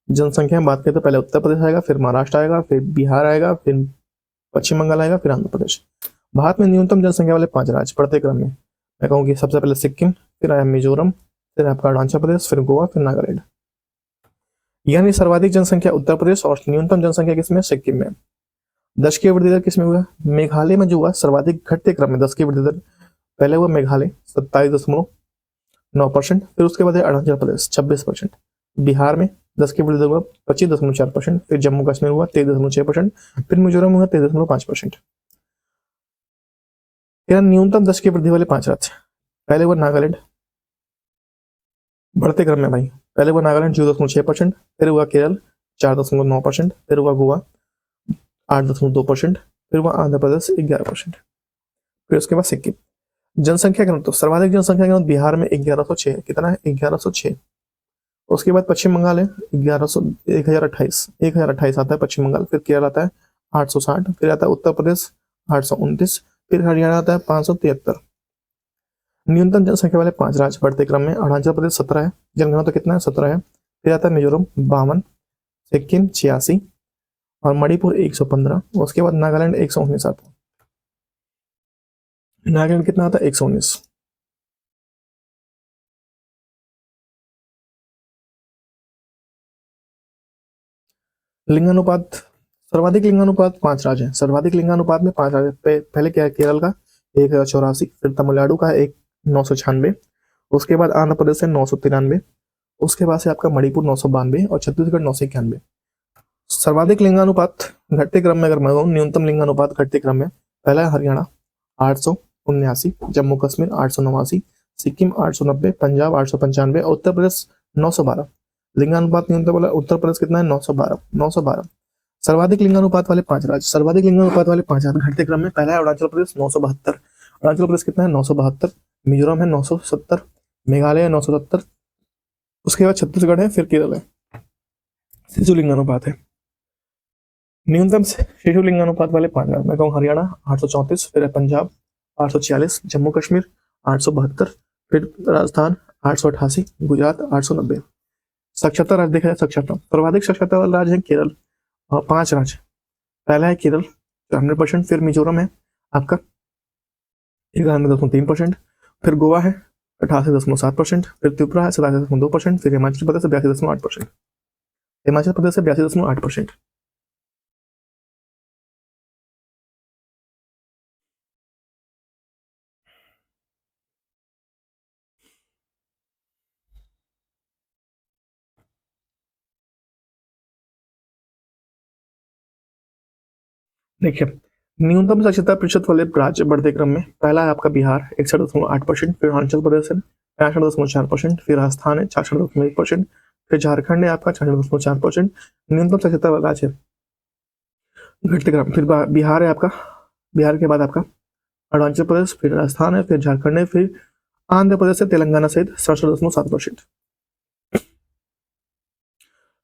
जनसंख्या में बात करें तो पहले उत्तर प्रदेश आएगा, फिर महाराष्ट्र आएगा, फिर बिहार आएगा, फिर पश्चिम बंगाल आएगा, फिर आंध्र प्रदेश। भारत में न्यूनतम जनसंख्या वाले 5 राज्य पढ़ते क्रम में मैं कहूँगी सबसे पहले सिक्किम, फिर आया मिजोरम, फिर आपका अरुणाचल प्रदेश, फिर गोवा, फिर नागालैंड। यानी सर्वाधिक जनसंख्या उत्तर प्रदेश और न्यूनतम जनसंख्या किसमें, सिक्किम में। 10 की वृद्धि दर किसमें हुआ, मेघालय में जो हुआ सर्वाधिक घटते क्रम में 10 की वृद्धि दर। पहले हुआ मेघालय 27.9%, फिर उसके बाद है अरुणाचल प्रदेश 26%, बिहार में 10 की वृद्धि दर हुआ 25.4%, फिर जम्मू कश्मीर हुआ 23.6%, फिर मिजोरम हुआ 23.5%। न्यूनतम 10 की वृद्धि वाले 5 राज्य, पहले हुआ नागालैंड बढ़ते क्रम में भाई, पहले हुआ नागालैंड 0.6%, फिर हुआ केरल 4.9%, फिर हुआ गोवा 8.2%, फिर हुआ आंध्र प्रदेश 11%, फिर उसके बाद सिक्किम। जनसंख्या घनत्व तो सर्वाधिक जनसंख्या घनत्व बिहार में 1106, कितना है 1106। उसके बाद पश्चिम बंगाल है 1028 आता है पश्चिम बंगाल, फिर केरल आता है 860, फिर आता है उत्तर प्रदेश 829, फिर हरियाणा आता है 573। न्यूनतम जनसंख्या वाले 5 राज्य बढ़ते क्रम में, अरुणाचल प्रदेश 17 है, जनघनत्व तो कितना है 17 है, फिर आता है मिजोरम 52, सिक्किम 86 और मणिपुर 115, उसके बाद नागालैंड 119 आता है। नागालैंड कितना आता है 119। लिंगानुपात, सर्वाधिक लिंगानुपात 5 राज्य है, सर्वाधिक लिंगानुपात में 5 राज्य। पहले क्या है केरल का 1084, फिर तमिलनाडु का 996, उसके बाद आंध्र प्रदेश है 993, उसके बाद से आपका मणिपुर 992 और छत्तीसगढ़ 991। सर्वाधिक लिंगानुपात घटते क्रम में अगर मैं कहूँ, न्यूनतम लिंगानुपात घटते क्रम में, पहला है हरियाणा 879, जम्मू कश्मीर 889, सिक्किम 890, पंजाब 895 और उत्तर प्रदेश 912। लिंगानुपात न्यूनतम वाला उत्तर प्रदेश कितना है 912। सर्वाधिक लिंगानुपात वाले 5 राज्य, सर्वाधिक लिंगानुपात वाले 5 राज्य घटते क्रम में, पहला है अरुणाचल प्रदेश 972, अरुणाचल प्रदेश कितना है 972, मिजोरम है 970, मेघालय है 970, उसके बाद छत्तीसगढ़ है, फिर केरल है। शिशु लिंगानुपात है, न्यूनतम शिशु लिंगानुपात वाले 5 राज्य मैं कहूँ हरियाणा 834, फिर है पंजाब 846, जम्मू कश्मीर 872, फिर राजस्थान 888, गुजरात 890। साक्षरता राज्य देखा जाए, साक्षरता सर्वाधिक साक्षरता वाला राज्य है केरल, 5 राज्य, पहला है केरल 100%, फिर मिजोरम है आपका 91.3%, फिर गोवा है 88.7%, फिर त्रिपुरा है 87.2%, फिर हिमाचल प्रदेश 82.8%, हिमाचल प्रदेश से 82.8%। देखिए न्यूनतम साक्षरता प्रतिशत वाले राज्य बढ़ते क्रम में, पहला है आपका बिहार 61.8%, फिर अरुणाचल प्रदेश है 65.4%, फिर राजस्थान है 66.1%, फिर झारखंड है आपका 66.4%। न्यूनतम साक्षरता वाला राज्य घटते क्रम, फिर बिहार है आपका, बिहार के बाद आपका अरुणाचल प्रदेश, फिर राजस्थान है, फिर झारखंड है, फिर आंध्र प्रदेश से तेलंगाना सहित 67.7%।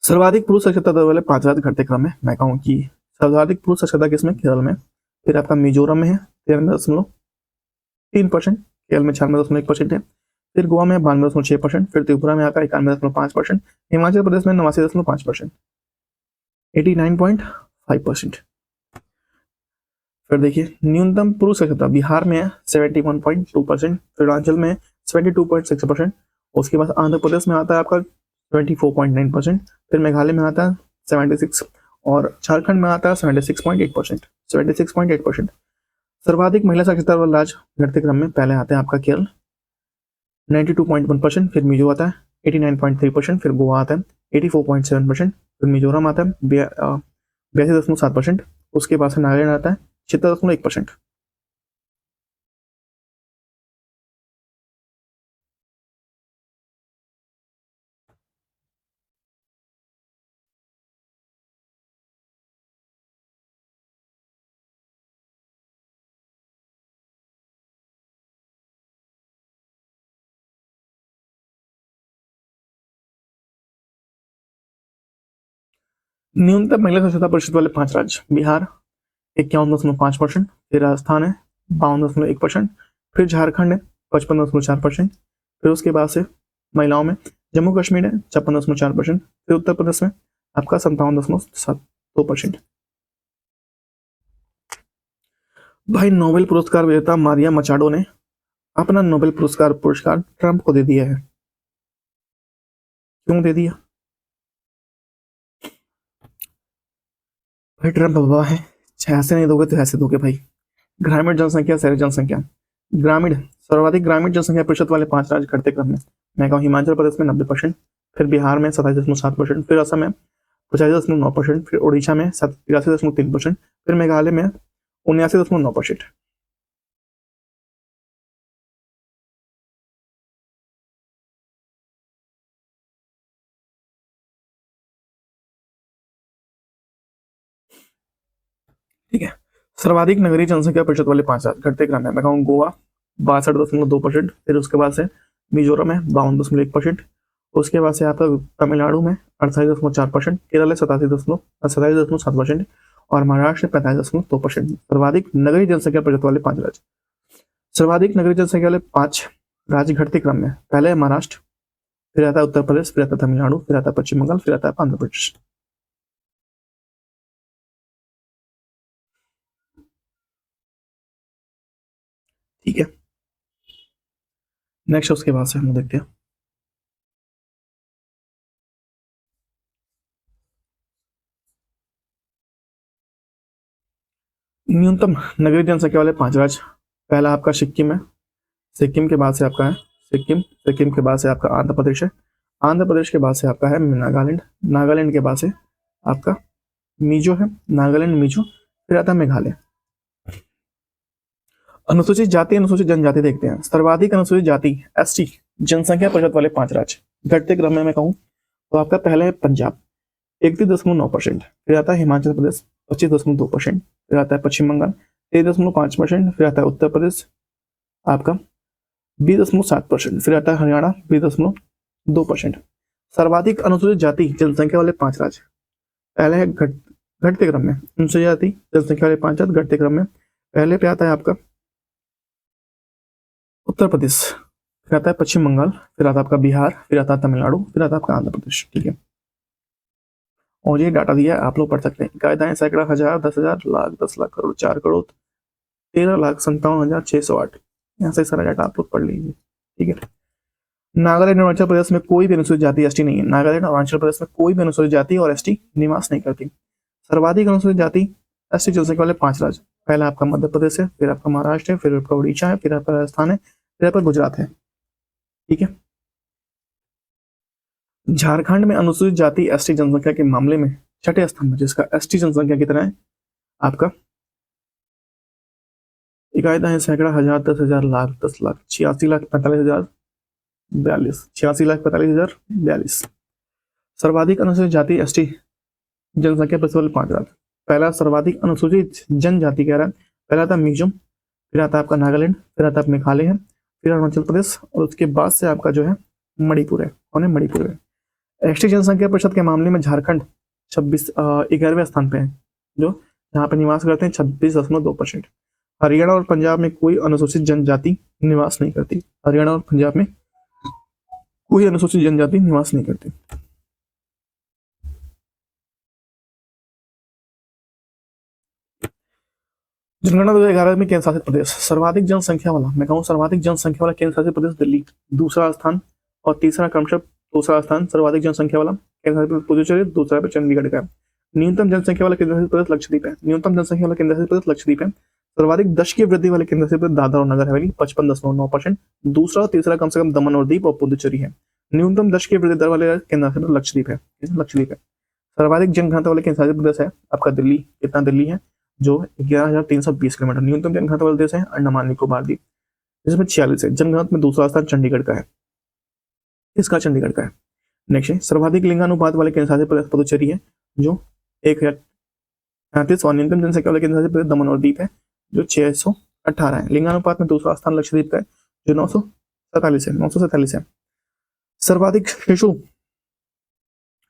सर्वाधिक पुरुष साक्षरता दर वाले 5 राज्य घटते क्रम में मैं कहूँ कि सर्वाधिक पुरुष साक्षरता किसमें, केरल में, फिर आपका मिजोरम में है 93.3%, केरल में 96.1% है, फिर गोवा में 92.6%, फिर त्रिपुरा में आपका 91.5%, हिमाचल प्रदेश में 89.5%, 89.5%। फिर देखिए न्यूनतम पुरुष साक्षरता बिहार में है 71.2%, फिर अरुणाचल में 72.6%, उसके बाद आंध्र प्रदेश में आता है आपका 24.9%, फिर मेघालय में आता है 76 और झारखंड में आता है 76.8%। सर्वाधिक महिला साक्षरता वाला राज्य घटते क्रम में, पहले आते हैं आपका केरल 92.1%, फिर मिजो आता है 89.3%, फिर गोवा आता है 84.7%, फिर मिजोरम आता है 82.7%, उसके बाद से नागालैंड आता है 76.1%। न्यूनतम महिला साक्षरता प्रतिशत वाले 5 राज्य, बिहार 51.5%, फिर राजस्थान है 52.1%, फिर झारखंड है 55.4%, फिर उसके बाद से महिलाओं में जम्मू कश्मीर है 56.4%, फिर उत्तर प्रदेश में आपका 57.2%। भाई नोबेल पुरस्कार विजेता मारिया मचाडो ने अपना नोबेल पुरस्कार ट्रंप को दे दिया है, क्यों दे दिया? भाई ट्रम्प बाबा है, ऐसे नहीं दोगे तो ऐसे दोगे भाई। ग्रामीण जनसंख्या, शहरी जनसंख्या। ग्रामीण, सर्वाधिक ग्रामीण जनसंख्या प्रतिशत वाले 5 राज्य घटते क्रम में। मैं कहूँ हिमाचल प्रदेश में 90%, फिर बिहार में 27.7%, फिर असम में 85.9%, फिर उड़ीसा में 83.3%, फिर मेघालय में 79.9%। ठीक है। सर्वाधिक नगरीय जनसंख्या प्रतिशत वाले 5 राज्य घटते क्रम में। मैं कहूँ गोवा 62.2%, फिर उसके बाद से मिजोरम है 52.1%, उसके बाद से आपका तमिलनाडु में 28.4%, केरल है 27.7%, और महाराष्ट्र 45.2%। सर्वाधिक नगरीय जनसंख्या प्रतिशत वाले 5 राज्य। सर्वाधिक नगरीय जनसंख्या वाले 5 राज्य घटते क्रम में। पहले है महाराष्ट्र, फिर आता है उत्तर प्रदेश, फिर आता है तमिलनाडु, फिर आता है पश्चिम बंगाल, फिर आता है आंध्र प्रदेश। ठीक है। नेक्स्ट उसके बाद से हम देखते हैं न्यूनतम नगरीय जनसंख्या वाले 5 राज्य। पहला आपका सिक्किम है, सिक्किम के बाद से आपका है सिक्किम, सिक्किम के बाद से आपका आंध्र प्रदेश है, आंध्र प्रदेश के बाद से आपका है नागालैंड, नागालैंड के बाद से आपका मिजो है, नागालैंड मिजो, फिर आता है मेघालय। अनुसूचित जाति अनुसूचित जनजाति देखते हैं। सर्वाधिक अनुसूचित जाति एसटी जनसंख्या प्रतिशत वाले 5 राज्य घटते क्रम में मैं कहूँ तो आपका पहला है पंजाब 31.9%, फिर आता है हिमाचल प्रदेश 25.2%, फिर आता है पश्चिम बंगाल 23.5%, फिर आता है उत्तर प्रदेश आपका 20.7%, फिर आता है हरियाणा 20.2%। सर्वाधिक अनुसूचित जाति जनसंख्या वाले 5 राज्य। पहले है घटते क्रम में अनुसूचित जाति जनसंख्या वाले 5 राज्य घटते क्रम में। पहले पे आता है आपका उत्तर प्रदेश, फिर आता है पश्चिम बंगाल, फिर आता है आपका बिहार, फिर आता है तमिलनाडु, फिर आता है आपका आंध्र प्रदेश। ठीक है, और ये डाटा दिया है, आप लोग पढ़ सकते हैं। कायदाएं सैकड़ा, हजार, 10,000, लाख, 10 लाख, करोड़, 4 करोड़, 13,57,608। यहाँ से सारा डाटा आप लोग पढ़ लीजिए। ठीक है। नागालैंड और अरुणाचल प्रदेश में कोई भी अनुसूचित जाति एसटी नहीं है। नागालैंड और अरुणाचल प्रदेश में कोई भी अनुसूचित जाति और एसटी निवास नहीं करती। सर्वाधिक अनुसूचित जाति एसटी जनसंख्या वाले 5 राज्य। पहला आपका मध्य प्रदेश है, फिर आपका महाराष्ट्र है, फिर आपका उड़ीसा है, फिर आपका राजस्थान है, फिर आपका गुजरात है। ठीक है। झारखंड में अनुसूचित जाति एसटी जनसंख्या के मामले में छठे स्थान पर, जिसका एसटी जनसंख्या कितना है आपका इकायदा है सैकड़ा, हजार, 10,000, लाख, 10 लाख, 86,45,042, 86,45,042। सर्वाधिक अनुसूचित जाति एसटी जनसंख्या प्रतिशत वाले 5 राज्य। पहला सर्वाधिक अनुसूचित जनजाति कह रहा है, पहला था मिजोरम, फिर आता आपका नागालैंड, फिर आता है मेघालय है, फिर अरुणाचल प्रदेश, और उसके बाद से आपका जो है मणिपुर है। कौन है? मणिपुर है। एसटी जनसंख्या प्रतिशत के मामले में झारखंड 11वें स्थान पे है, जो यहाँ पे निवास करते हैं 26.2%। हरियाणा और पंजाब में कोई अनुसूचित जनजाति निवास नहीं करती। हरियाणा और पंजाब में कोई अनुसूचित जनजाति निवास नहीं करती। जनगणना 2011 में केंद्र शासित प्रदेश। सर्वाधिक जनसंख्या वाला, मैं कहूँ सर्वाधिक जनसंख्या वाला केंद्र शासित प्रदेश दिल्ली दूसरा स्थान, और तीसरा क्रमशः दूसरा स्थान सर्वाधिक जनसंख्या वाला केंद्र शासित प्रदेश पुदुचेरी, दूसरा पे चंडीगढ़ का है। न्यूनतम जनसंख्या वाला केंद्र शासित प्रदेश लक्षद्वीप है। न्यूनतम जनसंख्या वाला केंद्र शासित प्रदेश लक्षद्वीप है। सर्वाधिक दशकीय वृद्धि वाले केंद्र शासित प्रदेश दादरा और नगर हवेली 55.9%। दूसरा और तीसरा कम से कम दमन और दीप और पुदुचेरी है। न्यूनतम दशकीय वृद्धि दर वाले केंद्र शासित प्रदेश लक्षद्वीप है, लक्षद्वीप है। सर्वाधिक जनघनत्व वाले केंद्र शासित प्रदेश है आपका दिल्ली। कितना? दिल्ली है जो 11,320 किलोमीटर। न्यूनतम जनघनत्व वाले देश है अंडमान निकोबार द्वीप, जिसमें 46 है। जनघनत्व में दूसरा स्थान चंडीगढ़ का है। इसका चंडीगढ़ का है। नेक्स्ट है सर्वाधिक लिंगानुपात वाले केंद्र शासित प्रदेश पुदुचेरी है, जो 1,033, और न्यूनतम जनसंख्या वाले केंद्र शासित प्रदेश दमन और दीप है, जो 618 है। लिंगानुपात में दूसरा स्थान लक्षद्वीप का है, जो 947 है। सर्वाधिक शिशु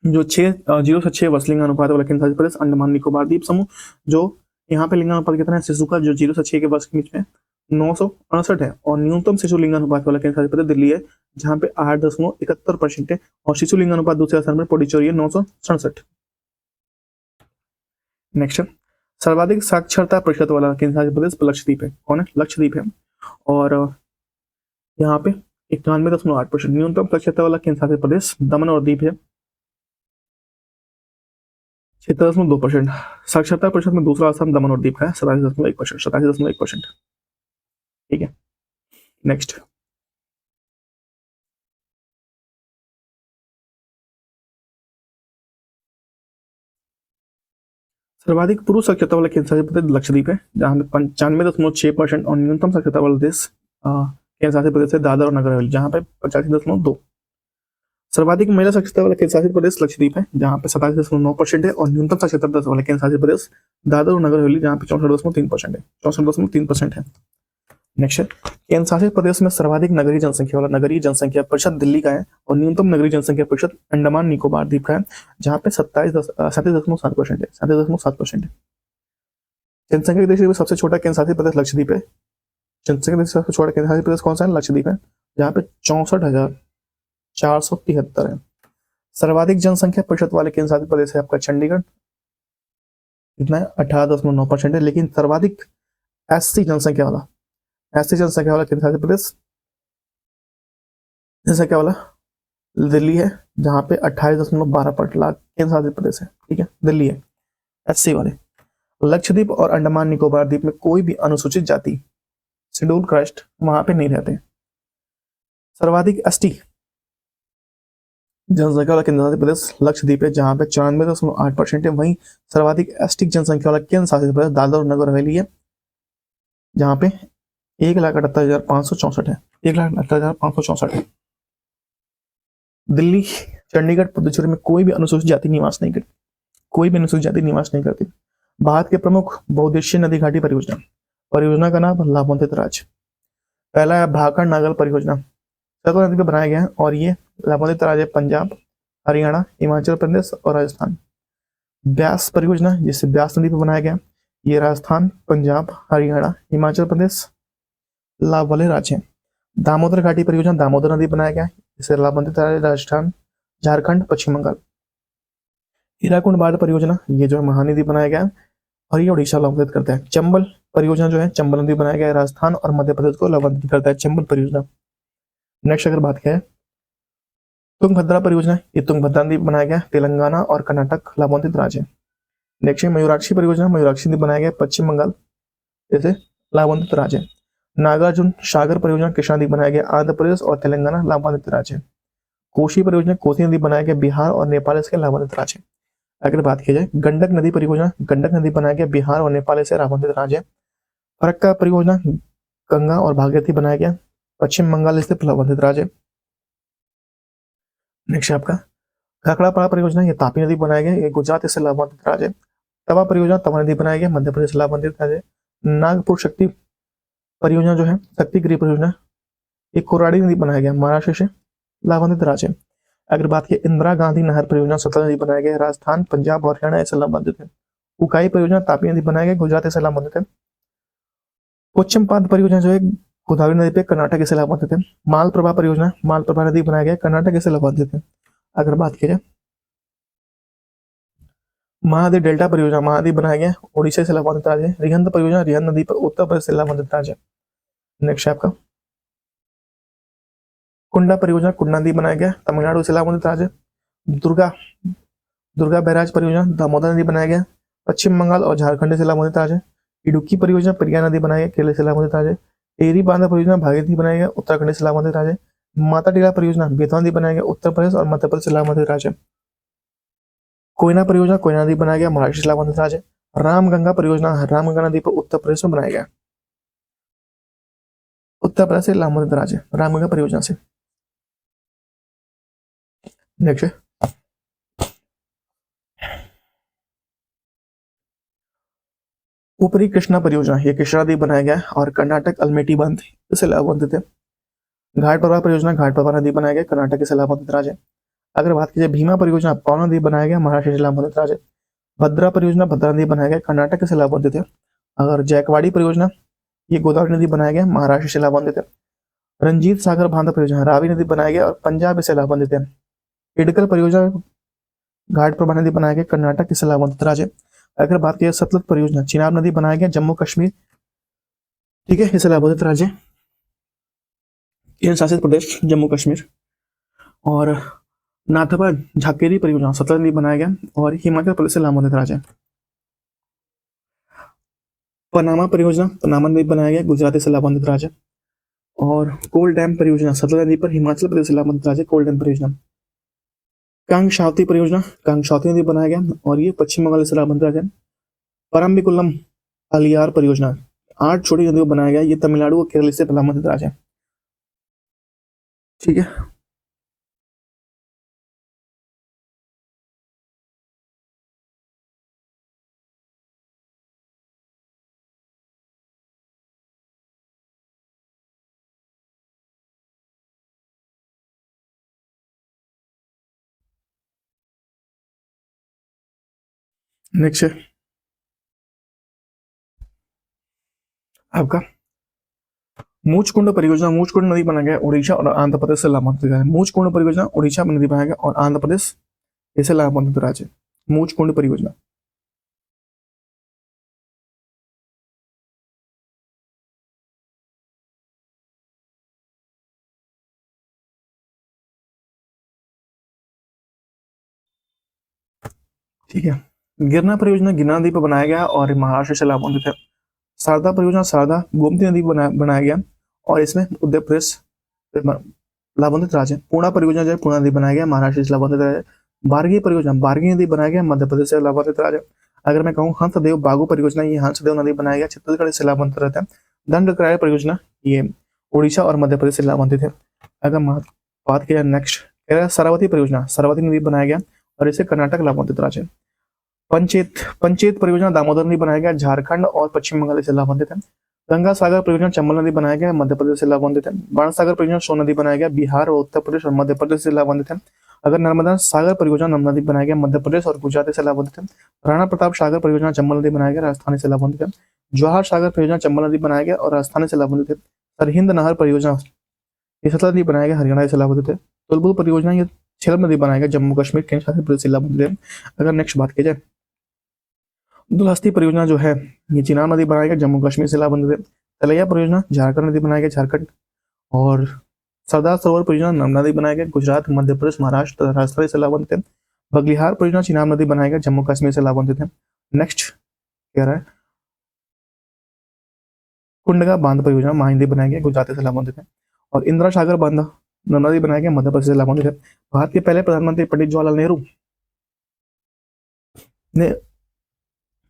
जो 0 से 6 वर्ष लिंगानुपात वाला केंद्र शासित प्रदेश अंडमान निकोबार द्वीप समूह, जो यहाँ पे लिंगानुपात कितना है शिशु का, जो 0 से 6 के वर्ष के बीच में 968 है। और न्यूनतम शिशु लिंगानुपात वाला केंद्र शासित प्रदेश दिल्ली है, जहाँ पे 8.71% है। और शिशु लिंगानुपात दूसरे स्थान पर पुडुचेरी है 967। नेक्स्ट सर्वाधिक साक्षरता प्रतिशत वाला केंद्र शासित प्रदेश लक्षद्वीप है। कौन है? लक्षद्वीप है। और यहाँ पे 91.8%। न्यूनतम साक्षरता वाला केंद्र शासित प्रदेश दमन और दीप है, 76.2%। साक्षरता प्रतिशत में दूसरा स्थान दमन और दीव का है 87.1%, 87.1%। ठीक है, नेक्स्ट। सर्वाधिक पुरुष साक्षरता वाला केंद्र शासित प्रदेश लक्षद्वीप है, जहां पे 95.6% और न्यूनतम साक्षरता वाला देश केंद्र शासित प्रदेश है दादर और नगर हवेली, जहां पे 85.2। सर्वाधिक महिला साक्षरता वाला केंद्र शासित प्रदेश लक्षद्वीप है, जहां पे 27.9% है, और न्यूनतम साक्षरता वाला केंद्र शासित प्रदेश दादर और नगर हवेली, जहां पे 64.3% है, 64.3% है। नेक्स्ट, केंद्र शासित प्रदेश में सर्वाधिक नगरीय जनसंख्या वाला नगरीय जनसंख्या प्रतिशत दिल्ली का है, और न्यूनतम नगरीय जनसंख्या प्रतिशत अंडमान निकोबार द्वीप का है, जहां पे 37.7% है, 37.7% है। जनसंख्या की दृष्टि से सबसे छोटा केंद्र शासित प्रदेश लक्षद्वीप है। जनसंख्या की दृष्टि से सबसे छोटा केंद्र शासित प्रदेश कौन सा है? लक्षद्वीप है, जहाँ पे 64,473 है। सर्वाधिक जनसंख्या प्रतिशत वाले केंद्र शासित प्रदेश है आपका चंडीगढ़, कितना है? 18.9% है। लेकिन सर्वाधिक एससी जनसंख्या वाला केंद्र शासित प्रदेश जनसंख्या वाला दिल्ली है, जहां पे 28.12 लाख केंद्र शासित प्रदेश है। ठीक है, दिल्ली है एससी वाले। लक्षद्वीप और अंडमान निकोबार द्वीप में कोई भी अनुसूचित जाति शेड्यूल कास्ट वहां पे नहीं रहते। सर्वाधिक एसटी जनसंख्या वाला केंद्र शासित प्रदेश लक्षद्वीप है, जहां पे 94.8% है। वहीं सर्वाधिक एसटी जनसंख्या वाला केंद्र शासित प्रदेश दादर और नगर हवेली है, जहां पे 1,78,564 है, 1,78,564 है। दिल्ली, चंडीगढ़, पुदुचेरी में कोई भी अनुसूचित जाति निवास नहीं करती, कोई भी अनुसूचित जाति निवास नहीं करती। भारत के प्रमुख बहुउद्देशीय नदी घाटी परियोजना का नाम लाभान्वित राज्य। पहला है भाखड़ नागल परियोजना, सतलुज नदी पर बनाया गया है, और ये लाभान्वित राज्य पंजाब, हरियाणा, हिमाचल प्रदेश और राजस्थान। ब्यास परियोजना, जिसे ब्यास नदी पर बनाया गया, ये राजस्थान, पंजाब, हरियाणा, हिमाचल प्रदेश लाभ वाले राज्य हैं। दामोदर घाटी परियोजना, दामोदर नदी बनाया गया, जिसे लाभान्वित राज्य राजस्थान, झारखंड, पश्चिम बंगाल। हीराकुंड बांध परियोजना, ये जो है महानदी बनाया गया और ये उड़ीसा लाभान्वित करता है। चंबल परियोजना जो है चंबल नदी बनाया गया है, राजस्थान और मध्य प्रदेश को लाभान्वित करता है चंबल परियोजना। नेक्स्ट अगर बात करें तुंगभद्रा परियोजना, ये तुंगभद्रा नदी बनाया गया, तेलंगाना और कर्नाटक लाभान्वित राज्य। नेक्स्ट है मयूराक्षी परियोजना, मयूराक्षी नदी बनाया गया पश्चिम बंगाल जैसे लाभान्वित राज्य। नागार्जुन सागर परियोजना कृष्णा नदी बनाया गया आंध्र प्रदेश और तेलंगाना लाभान्वित राज्य। कोशी परियोजना कोसी नदी बनाया गया बिहार और नेपाल इसके लाभान्वित राज्य। अगर बात की जाए गंडक नदी परियोजना, गंडक नदी बनाया गया बिहार और नेपाल से लाभान्वित राज्य। फरक्का परियोजना गंगा और भागीरथी बनाया गया पश्चिम बंगाल स्थित लाभान्वित राज्य। नेक्स्ट आपका खाखड़ापाड़ा परियोजना, ये तापी नदी बनाया गया, ये गुजरात से लाभान्वित राज्य। तवा परियोजना तवा नदी बनाया गया मध्य प्रदेश लाभान्वित राज्य। नागपुर शक्ति परियोजना जो है शक्ति गृह परियोजना, ये कोराड़ी नदी बनाया गया महाराष्ट्र से लाभान्वित राज्य। अगर बात की इंदिरा गांधी नहर परियोजना सतलुज नदी बनाया गया राजस्थान, पंजाब और हरियाणा से लाभान्वित है। उकाई परियोजना तापी नदी बनाया गया गुजरात से लाभान्वित है। पश्चिम पाद परियोजना जो है गोदावरी नदी पे कर्नाटक से लाभान्वित है। मालप्रभा परियोजना मालप्रभा नदी बनाया गया कर्नाटक से लाभान्वित है। अगर बात की जाए महानदी डेल्टा परियोजना महानदी बनाया गया उड़ीसा से लाभान्वित राज्य। रिहंद परियोजना रिहंद नदी पर उत्तर प्रदेश से लाभान्वित राज्य। नेक्स्ट आपका कुंडा परियोजना कुंडा नदी बनाया गया तमिलनाडु से लाभान्वित राज्य। दुर्गा बैराज परियोजना दामोदर नदी बनाया गया पश्चिम बंगाल और झारखंड से लाभान्वित राज्य। इडुक्की परियोजना प्रिया नदी बनाया गया केरल से लाभान्वित राज्य। टेरी बांधा परियोजना भागीरथी बनाया गया उत्तराखंड से लाभान्वित राज्य। माता टीला परियोजना बेतवा नदी बनाया गया उत्तर प्रदेश और मध्य प्रदेश से लाभान्वित राज्य। कोयना परियोजना कोयना नदी बनाया गया महाराष्ट्र से लाभान्वित राज्य। रामगंगा परियोजना रामगंगा नदी पर उत्तर प्रदेश में बनाया गया उत्तर प्रदेश से लाभान्वित राज्य रामगंगा परियोजना से। नेक्स्ट ऊपरी कृष्णा परियोजना ये कृष्णा नदी बनाया गया और कर्नाटक अल्मेटी बांध से लाभान्वित है। घाट प्रभा परियोजना घाट प्रभा नदी बनाया गया कर्नाटक से लाभान्वित राज्य। अगर बात की जाए भीमा परियोजना पौना नदी बनाया गया महाराष्ट्र से लाभान्वित राज्य। भद्रा परियोजना भद्रा नदी बनाया गया कर्नाटक से लाभान्वित है। अगर जैकवाड़ी परियोजना ये गोदावरी नदी बनाया गया महाराष्ट्र से लाभान्वित है। रंजीत सागर बांध परियोजना रावी नदी बनाया गया और पंजाब से लाभान्वित है। इडकल परियोजना घाट प्रभा नदी बनाया गया कर्नाटक से लाभान्वित राज्य। अगर बात की सतलुज परियोजना चिनाब नदी बनाया गया जम्मू कश्मीर ठीक है इसे लाभान्वित राज्य केंद्र शासित प्रदेश जम्मू कश्मीर। और नाथपा झाकेरी परियोजना सतलज नदी बनाया गया और हिमाचल प्रदेश से लामबंद राज्य है। पनामा परियोजना पनामा नदी बनाया गया, गुजरात से लामबंद राज्य है। और कोल डैम परियोजना सतलज नदी पर हिमाचल प्रदेश से लामबंद राज्य, कोल डैम परियोजना। कांगशावती परियोजना कांगशावती नदी बनाया गया और ये पश्चिम बंगाल से लामबंद राज्य है। परम्बिकुलम अलियार परियोजना 8 छोटी नदियों को बनाया गया, ये तमिलनाडु और केरल से लामबंद राज्य है। ठीक है, नेक्स्ट है आपका मूचकुंड परियोजना। मूचकुंड नदी बनाया गया उड़ीसा और आंध्र प्रदेश से लामबंद है। मूचकुंड परियोजना उड़ीसा में नदी बनाया गया और आंध्र प्रदेश इसे लामबंद राज्य है। मूचकुंड परियोजना। ठीक है, गिरना परियोजना गिरना नदी पर बनाया गया और महाराष्ट्र से लामबंद है। शारदा परियोजना शारदा गोमती नदी पर बनाया गया और इसमें उत्तर प्रदेश लाभान्वित राज्य है। पूर्णा परियोजना जो है पूर्णा नदी बनाया गया, महाराष्ट्र से लाभान्वित राज्य। बारगी परियोजना बारगी नदी बनाया गया, मध्य प्रदेश से लाभान्वित राज्य। अगर मैं कहूँ हंसदेव बागु परियोजना, ये हंसदेव नदी बनाया गया, छत्तीसगढ़ से लाभान्वित रहता है। दंडकारण्य परियोजना ये उड़ीसा और मध्य प्रदेश से लाभान्वित है। अगर बात किया नेक्स्ट शरावती परियोजना, शरावती नदी बनाया गया और इसे कर्नाटक लाभान्वित राज्य है। पंचेत पंचेत परियोजना दामोदर नदी बनाया गया, झारखंड और पश्चिम बंगाल से लाभान्वित है। गंगा सागर परियोजना चंबल नदी बनाया गया, मध्य प्रदेश से लाभान्वित है। बाण सागर परियोजना सोन नदी बनाया गया, बिहार और उत्तर प्रदेश और मध्य प्रदेश से लाभान्वित है। अगर नर्मदा सागर परियोजना नर्मदा नदी बनाया गया, मध्य प्रदेश और गुजरात से लाभान्वित है। राणा प्रताप सागर परियोजना चंबल नदी बनाया गया, राजस्थान से लाभान्वित है। जवाहर सागर परियोजना चंबल नदी बनाया गया और राजस्थान से लाभान्वित है। सरहिंद नहर परियोजना ये सतलज नदी बनाया गया, हरियाणा से लाभान्वित है। तुलबुल परियोजना ये झेलम नदी बनाया गया, जम्मू कश्मीर केंद्र शासित प्रदेश से लाभान्वित है। अगर नेक्स्ट बात की जाए दुलहस्ती परियोजना जो है ये चिनाब नदी बनाया गया, जम्मू कश्मीर से लाभान्वित है। तलैया परियोजना झारखंड नदी बनाया गया, झारखंड। और सरदार सरोवर परियोजना नर्मदा नदी बनाया गया, गुजरात मध्य प्रदेश महाराष्ट्र राजस्थान से लाभान्वित है। बगलिहार परियोजना चिनाब नदी बनाया गया, जम्मू कश्मीर से लाभान्वित है। नेक्स्ट कह रहा है कुंडगा बांध परियोजना माही नदी बनाया गया, गुजरात से लाभान्वित है। और इंदिरा सागर बांध नर्मदा नदी बनाया गया, मध्य प्रदेश से लाभान्वित है। भारत के पहले प्रधानमंत्री पंडित जवाहरलाल नेहरू ने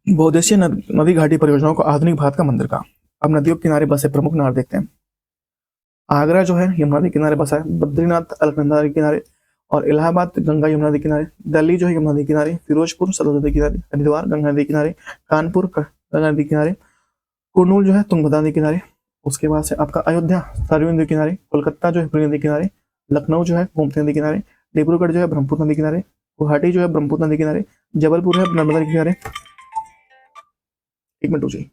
बहुउद्देशीय नदी घाटी परियोजनाओं को आधुनिक भारत का मंदिर कहा। अब नदियों के किनारे बसे प्रमुख नगर देखते हैं। आगरा जो है यमुना नदी किनारे बसा है, बद्रीनाथ अलकनंदा नदी किनारे, और इलाहाबाद गंगा यमुना नदी किनारे, दिल्ली जो है यमुना नदी किनारे, फिरोजपुर सरस्वती नदी किनारे, हरिद्वार गंगा नदी किनारे, कानपुर गंगा नदी किनारे, कुर्नूल जो है तुंगभद्रा नदी किनारे। उसके बाद से आपका अयोध्या सरयू नदी किनारे, कोलकाता जो है पूर्णी नदी किनारे, लखनऊ जो है गोमती नदी किनारे, डिब्रूगढ़ जो है ब्रह्मपुत्र नदी किनारे, गुवाहाटी जो है ब्रह्मपुत्र नदी किनारे, जबलपुर है नर्मदा नदी किनारे। एक मिनट हो जाए।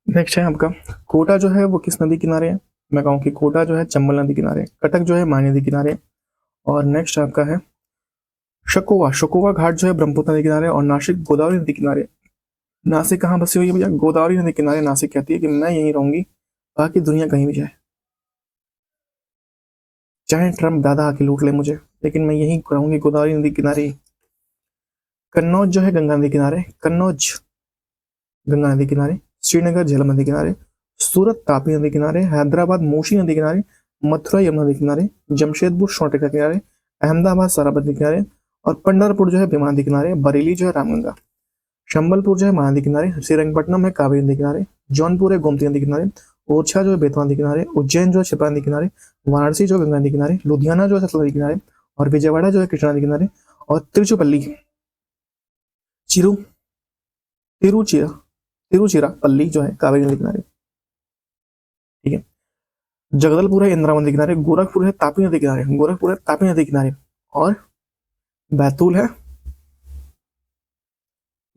नेक्स्ट है आपका कोटा जो है वो किस नदी किनारे है। मैं कहूँ कि कोटा जो है चंबल नदी किनारे, कटक जो है मानी नदी किनारे। और नेक्स्ट आपका है शकोवा शकोवा घाट जो है ब्रह्मपुत्र नदी किनारे, और नासिक गोदावरी नदी किनारे। नासिक कहाँ बसी हुई है भैया, गोदावरी नदी किनारे। नासिक कहती है कि मैं यहीं रहूंगी, बाकी दुनिया कहीं भी जाए, चाहे ट्रम्प दादा आके लूट ले मुझे, लेकिन मैं यहीं रहूंगी गोदावरी नदी किनारे। कन्नौज जो है गंगा नदी किनारे, कन्नौज गंगा नदी किनारे, श्रीनगर झेलम नदी किनारे, सूरत तापी नदी किनारे, हैदराबाद मूसी नदी किनारे, मथुरा यमुना नदी किनारे, जमशेदपुर शोटेका किनारे, अहमदाबाद सारावत नदी किनारे, और पंडरपुर जो है भीमा नदी किनारे, बरेली जो है रामगंगा, शंबलपुर जो है महानदी किनारे, श्रीरंगपट्टनम है कावेरी नदी किनारे, जौनपुर है गोमती नदी किनारे, ओरछा जो है बेतवा नदी किनारे, उज्जैन जो है क्षिप्रा नदी किनारे, वाराणसी जो है गंगा नदी किनारे, लुधियाना जो है सतलज नदी किनारे, और विजयवाड़ा जो है कृष्णा नदी किनारे, और तिरुचिपल्ली चिरू तिरुचिरा तिरुचिरापल्ली जो है कावेरी नदी किनारे। ठीक है, जगदलपुर है इंदिरा नदी किनारे, गोरखपुर है तापी नदी किनारे, गोरखपुर है तापी नदी किनारे, और बैतूल है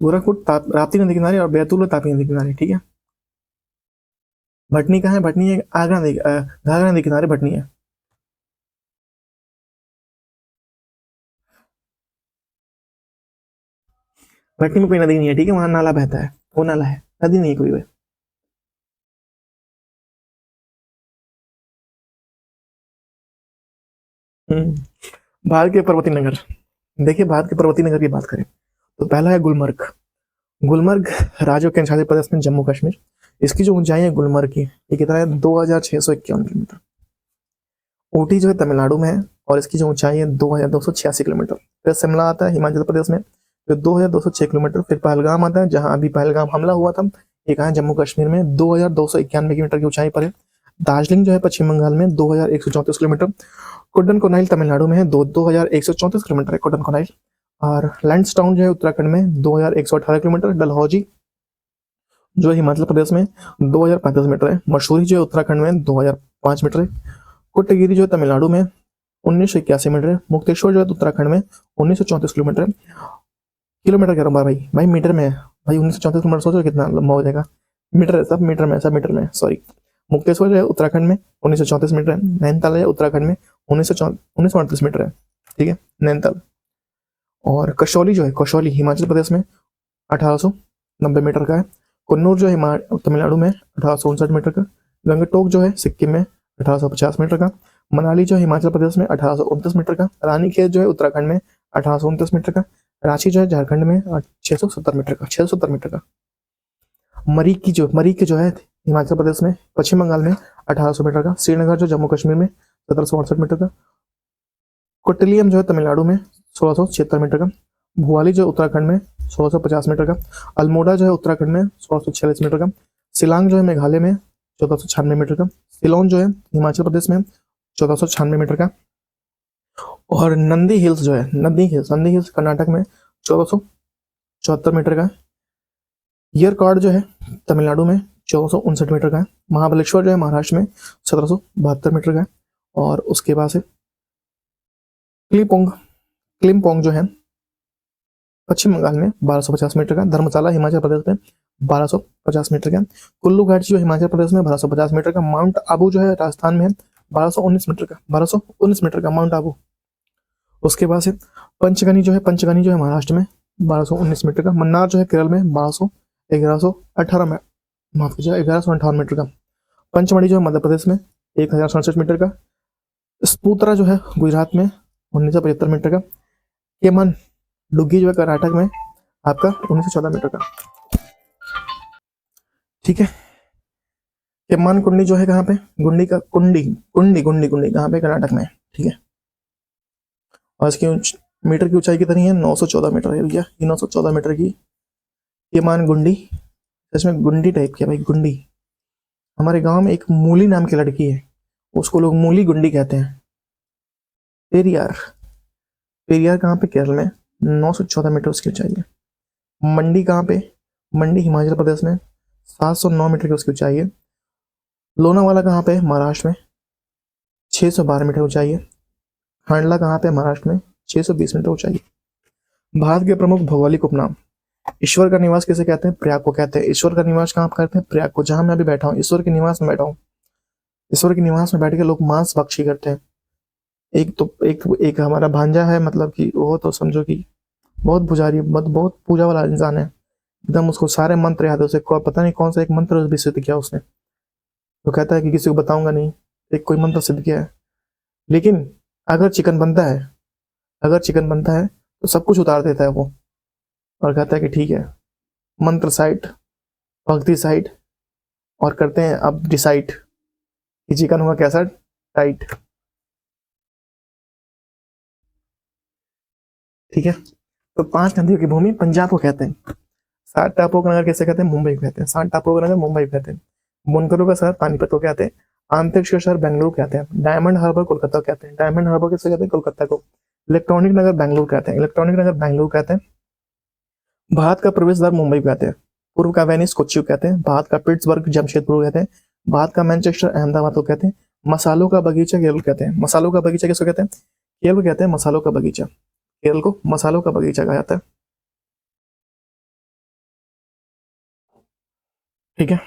गोरखपुर राप्ती नदी किनारे, और बैतूल है तापी नदी किनारे। ठीक है, भटनी कहाँ है, भटनी है आगरा नदी घाघरा नदी किनारे भटनी है। भटनी में कोई नदी नहीं है, ठीक है, वहां नाला बहता है, वो नाला है, नदी नहीं है कोई। भारत के पर्वतीय नगर। देखिए, भारत के पर्वतीय नगर की बात करें तो पहला है गुलमर्ग। गुलमर्ग राज्य और केंद्र शासित प्रदेश में जम्मू कश्मीर। इसकी जो ऊंचाई है गुलमर्ग की, ये कितना है, 2651 किलोमीटर। ऊटी जो है तमिलनाडु में है और इसकी जो ऊंचाई है 2286 किलोमीटर। फिर शिमला आता है हिमाचल प्रदेश में, जो 2206 किलोमीटर। फिर पहलगाम आता है, जहां अभी पहलगाम हमला हुआ था, ये कहा है जम्मू कश्मीर में, 2291 किलोमीटर की ऊंचाई पर है। दार्जिलिंग जो है पश्चिम बंगाल में, 2134 किलोमीटर। कुड्डन कोनाइल तमिलनाडु में है, 2134 किलोमीटर है कुड्डन कोनाइल। और लैंडस्टाउन जो है उत्तराखंड में, 2118 किलोमीटर। डलहौजी जो है हिमाचल प्रदेश में, 2035 मीटर है। मसूरी जो है उत्तराखंड में, 2005 मीटर है। कोटगिरी जो है तमिलनाडु में, 1981 मीटर है। मुक्तेश्वर जो है उत्तराखंड में, 1934 किलोमीटर है। किलोमीटर कह रहा हूँ भाई, भाई मीटर में है भाई। 1934 किलोमीटर, सोचो कितना लंबा हो जाएगा। मीटर है, सब मीटर में, सब मीटर में, सॉरी। मुक्तेश्वर जो है उत्तराखंड में, 1934 मीटर है। नैनीताल है उत्तराखंड में, 1938 मीटर है। ठीक है, नैनीताल। और कसौली जो है, कसौली हिमाचल प्रदेश में, 1890 मीटर का है। कुन्नूर जो है तमिलनाडु में, 1859 मीटर का। गंगटोक जो है सिक्किम में, 1850 मीटर का। मनाली जो है हिमाचल प्रदेश में, 1829 मीटर का। रानीखेत जो है उत्तराखंड में, 1829 मीटर का। रांची जो है झारखंड में, 670 मीटर का, 670 मीटर का। मरीक की जो है हिमाचल प्रदेश में, पश्चिम बंगाल में, 1800 मीटर का। श्रीनगर जो जम्मू कश्मीर में, 1768 मीटर का। कोट्टलियम जो है तमिलनाडु में, 1676 मीटर का। भुआली जो है उत्तराखंड में, 1650 मीटर का। अल्मोड़ा जो है उत्तराखंड में, 1646 मीटर का। शिलांग जो है मेघालय में, 1496 मीटर का। सिलोन जो है हिमाचल प्रदेश में, 1496 मीटर का। और नंदी हिल्स कर्नाटक में, 1474 मीटर का। येरकॉड जो है तमिलनाडु में, 1459 मीटर का है। महाबलेश्वर जो है महाराष्ट्र में, 1772 मीटर का है। और उसके बाद से क्लिपोंग क्लिम्पोंग जो है पश्चिम बंगाल में, 1250 मीटर का। धर्मशाला हिमाचल प्रदेश में, 1250 मीटर का। कुल्लू घाटी जो हिमाचल प्रदेश में, 1250 मीटर का। माउंट आबू जो है राजस्थान में है, 1219 मीटर का माउंट आबू। उसके बाद से पंचगनी जो है महाराष्ट्र में, 1219 मीटर का। मन्नार जो है केरल में, 1118 में, माफ कीजिए, 1158 मीटर का। पंचमढ़ी जो है मध्य प्रदेश में, 1067 मीटर का। स्पूतरा जो है गुजरात में, 1975 मीटर का। केमन डुग्गी जो है कर्नाटक में, आपका 1914 मीटर का। ठीक है, केमान कुंडी जो है कहाँ पे, गुंडी का कुंडी कुंडी गुंडी गुंडी कहाँ पे, कर्नाटक में। ठीक है, और इसकी मीटर की ऊंचाई कितनी है, 914 मीटर है भैया। ये 914 मीटर की केमान गुंडी, इसमें गुंडी टाइप की है भाई, गुंडी। हमारे गांव में एक मूली नाम की लड़की है, उसको लोग मूली गुंडी कहते हैं। पेरियार पेरियार कहाँ पे, केरल में, 914 मीटर उसकी ऊंचाई है। मंडी कहाँ पे, मंडी हिमाचल प्रदेश में, 709 मीटर की उसकी ऊंचाई है। लोनावाला कहाँ पे, महाराष्ट्र में, 612 मीटर ऊंचाई है। खांडला कहाँ पे, महाराष्ट्र में, 620 मीटर ऊंचाई है। भारत के प्रमुख भौगोलिक उपनाम। ईश्वर का निवास किसे कहते हैं, प्रयाग को कहते हैं। ईश्वर का निवास कहाँ करते हैं, प्रयाग को, जहां मैं अभी बैठा हूँ, ईश्वर के निवास में बैठा हूँ। ईश्वर के निवास में बैठ के लोग मांस भक्षी करते हैं। एक हमारा भांजा है, मतलब कि वो तो समझो कि बहुत पुजारी, बहुत पूजा वाला इंसान है एकदम। उसको सारे मंत्र याद है, उसे पता नहीं कौन सा एक मंत्र भी सिद्ध किया उसने। तो कहता है कि किसी को बताऊंगा नहीं, एक कोई मंत्र सिद्ध किया है। लेकिन अगर चिकन बनता है अगर चिकन बनता है तो सब कुछ उतार देता है वो, और कहता है कि ठीक है, मंत्र साइड, भक्ति साइड, और करते हैं अब डिसाइड कि चिकन होगा कैसा, टाइट। ठीक है, तो 5 नदियों की भूमि पंजाब को कहते हैं। 7 टापुओं का नगर कैसे कहते हैं, मुंबई को कहते हैं। 7 टापुओं का नगर मुंबई को कहते हैं। बुनकरों का शहर पानीपत को कहते हैं। अंतरिक्ष का शहर बेंगलुरु कहते हैं। डायमंड हार्बर कोलकाता कहते हैं। डायमंड हार्बर किसे कहते हैं, कोलकाता को। इलेक्ट्रॉनिक नगर बेंगलुरु कहते हैं। इलेक्ट्रॉनिक नगर बेंगलुरु कहते हैं। भारत का प्रवेश द्वार मुंबई कहते हैं। पूर्व का वेनिस कोच्चि कहते हैं। भारत का पिट्सबर्ग जमशेदपुर कहते हैं। भारत का मैनचेस्टर अहमदाबाद को कहते हैं। मसालों का बगीचा केरल कहते हैं। मसालों का बगीचा किसको कहते हैं, केरल कहते हैं मसालों का बगीचा। केरल को मसालों का बगीचा कहा जाता है। ठीक है,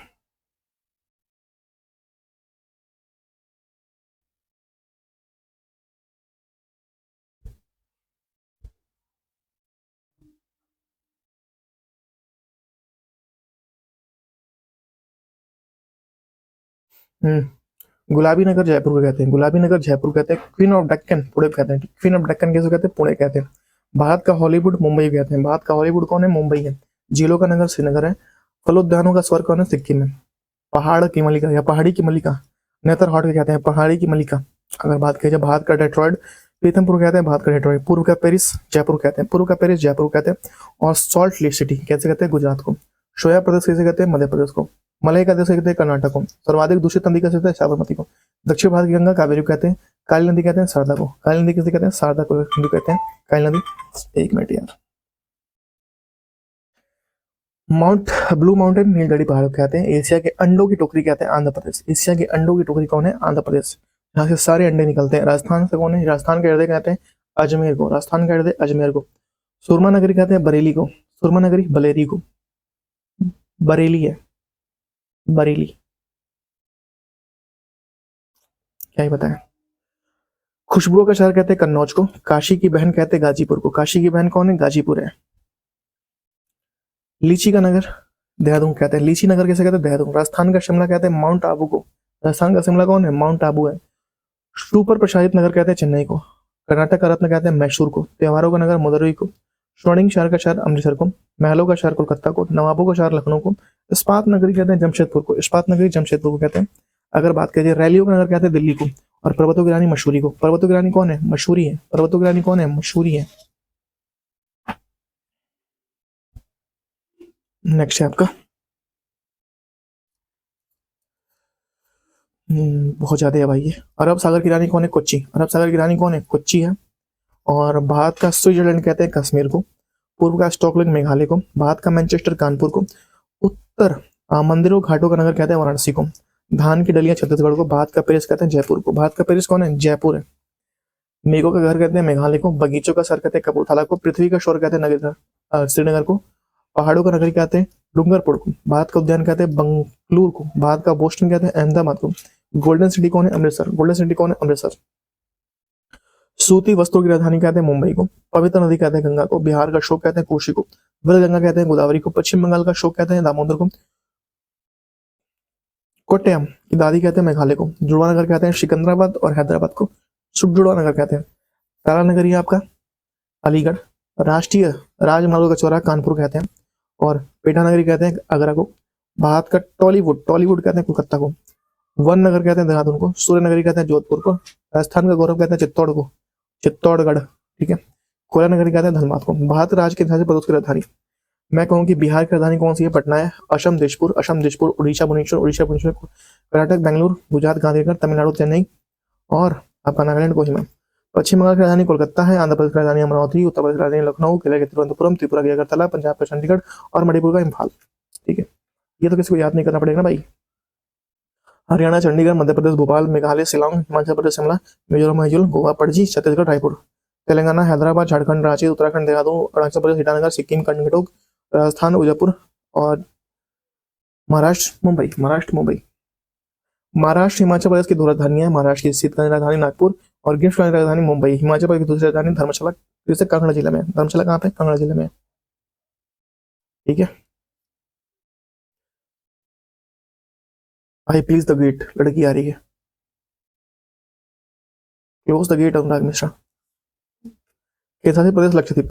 गुलाबी नगर जयपुर को कहते हैं, गुलाबी नगर जयपुर कहते हैं। क्वीन ऑफ डेक्कन पुणे कहते हैं, क्वीन ऑफ डेक्कन कैसे कहते हैं, पुणे कहते हैं। भारत का हॉलीवुड मुंबई कहते हैं, भारत का हॉलीवुड कौन है, मुंबई है। झीलों का नगर श्रीनगर है। फलोद्यानों का स्वर्ग कौन है, सिक्किम है। पहाड़ की मलिका या पहाड़ी की मलिका नेतर हॉट के कहते हैं, पहाड़ी की मलिका। अगर बात की जाए भारत का डेट्रॉयड पीथमपुर कहते हैं, भारत का डेट्रॉयड। पूर्व का पेरिस जयपुर कहते हैं, पूर्व का पेरिस जयपुर कहते हैं। और सॉल्ट लेक सिटी कैसे कहते हैं, गुजरात को। शोया प्रदेश कैसे कहते हैं, मध्य प्रदेश को। मलय का देश कहते हैं, कर्नाटक को। सर्वाधिक दूषित नदी कैसे कहते हैं, साबरमती को। दक्षिण भारत की गंगा कावेरी कहते हैं। काली नदी कहते हैं शारदा को, काली नदी किसे कहते हैं, शारदा को हिंदू कहते हैं काली नदी। एक मिनट यार। माउंट ब्लू माउंटेन नीलगढ़ी पहाड़ को कहते हैं। एशिया के अंडों की टोकरी कहते हैं, आंध्र प्रदेश। एशिया के अंडों की टोकरी कौन है, आंध्र प्रदेश। यहाँ से सारे अंडे निकलते हैं। राजस्थान से कौन है, राजस्थान के हृदय कहते हैं अजमेर को, राजस्थान का हृदय अजमेर को। सुरमा नगरी कहते हैं बरेली को, सुरमा नगरी बलेरी को। बरेली है, बरेली, क्या ही बताएं। खुशबुओं का शहर कहते हैं कन्नौज को। काशी की बहन कहते हैं गाजीपुर को, काशी की बहन कौन है, गाजीपुर है। लीची का नगर देहरादून कहते हैं, लीची नगर कैसे कहते हैं, देहरादून। राजस्थान का शिमला कहते हैं माउंट आबू को, राजस्थान का शिमला कौन है, माउंट आबू है। सुपर प्रशासित नगर कहते हैं चेन्नई को। कर्नाटक का रत्न कहते हैं मैसूर को। त्योहारों का नगर मदुरई को। स्वर्णिम शहर का शहर अमृतसर को। महलों का शहर कोलकाता को। नवाबों का शहर लखनऊ को। इस्पात नगरी कहते हैं जमशेदपुर को, इस्पात नगरी जमशेदपुर को कहते हैं। अगर बात करिए रैलियों का नगर कहते हैं दिल्ली को। और पर्वतों की रानी मशहूरी को, पर्वतों की रानी कौन है, मशहूरी है। पर्वतों की रानी कौन है, मशहूरी है। नेक्स्ट है आपका, बहुत ज्यादा है भाई ये। अरब सागर की रानी कौन है, कोच्चि। अरब सागर की रानी कौन है, कोच्चि है। और भारत का स्विट्जरलैंड कहते हैं कश्मीर को। पूर्व का स्टॉकलैंड मेघालय को। भारत का मैनचेस्टर कानपुर को। उत्तर मंदिरों घाटों का नगर कहते हैं वाराणसी को। धान की डलियां छत्तीसगढ़ को। भारत का पेरिस कहते हैं जयपुर को। भारत का पेरिस कौन है, जयपुर है। मेघों का घर कहते हैं मेघालय को। बगीचों का सर कहते हैं कपूरथला को। पृथ्वी का शोर कहते हैं नगर श्रीनगर को। पहाड़ों का नगर कहते हैं डूंगरपुर को। भारत का उद्यान कहते हैं बंगलुरु को। भारत का बोस्टन कहते हैं अहमदाबाद को। गोल्डन सिटी कौन है, अमृतसर। गोल्डन सिटी कौन है, अमृतसर। सूती वस्त्रों की राजधानी कहते हैं मुंबई को। पवित्र नदी कहते हैं गंगा को। बिहार का शोक कहते हैं कोशी को। वीर गंगा कहते हैं गोदावरी को। पश्चिम बंगाल का शोक कहते हैं दामोदर को। कोट्टयम की दादी कहते हैं मेघालय को। जुड़वा नगर कहते हैं सिकंदराबाद और हैदराबाद को। जुड़वा नगर कहते हैं। तारा नगर ही आपका अलीगढ़। राष्ट्रीय राजमार्गों का चौराहा कानपुर कहते हैं। और पेटा नगरी कहते हैं आगरा को। भारत का टॉलीवुड, टॉलीवुड कहते हैं कोलकाता को। वन नगर कहते हैं देहरादून को। सूर्य नगरी कहते हैं जोधपुर को। राजस्थान का गौरव कहते हैं चित्तौड़ को, चित्तौड़गढ़, ठीक है। कोयला नगरी कहते हैं धनबाद को। भारत राज्य के इतिहास प्रदेश की राजधानी, मैं कहूँ कि बिहार की राजधानी कौन सी है, पटना है। असम दिसपुर, असम दिसपुर। उड़ीसा भुवनेश्वर, उड़ीसा भुवनेश्वर। कर्नाटक बेंगलुरु। गुजरात गांधीनगर। तमिलनाडु चेन्नई। और आपका नागालैंड कोहिमा। पश्चिम बंगाल की राजधानी कोलकाता है। आंध्र प्रदेश की राजधानी अमरावती। उत्तर प्रदेश की राजधानी लखनऊ। केरल की तिरुवनंतपुरम। त्रिपुरा की अगरतला। पंजाब का चंडीगढ़। और मणिपुर का इम्फाल, ठीक है। ये तो किसी को याद नहीं करना पड़ेगा ना भाई। हरियाणा चंडीगढ़। मध्य प्रदेश भोपाल। मेघालय शिलांग। हिमाचल प्रदेश शिमला। मिजोरम मैसूर। गोवा पणजी। छत्तीसगढ़ रायपुर। तेलंगाना हैदराबाद। झारखंड रांची। उत्तराखंड देहरादून। अरुणाचल प्रदेश ईटानगर। सिक्किम गंगटोक। राजस्थान उदयपुर। और महाराष्ट्र मुंबई, महाराष्ट्र मुंबई। महाराष्ट्र हिमाचल प्रदेश की दो राजधानियां हैं। महाराष्ट्र की शीतकालीन राजधानी नागपुर और ग्रीष्मकालीन राजधानी मुंबई। हिमाचल प्रदेश की दूसरी राजधानी धर्मशाला, जैसे कांगड़ा जिला में। धर्मशाला कहाँ पे, कांगड़ा जिले में, ठीक है भाई। प्लीज द गेट, लड़की आ रही है। क्लोज द गेट अनुराग मिश्रा। केंद्रशासित प्रदेश लक्षद्वीप,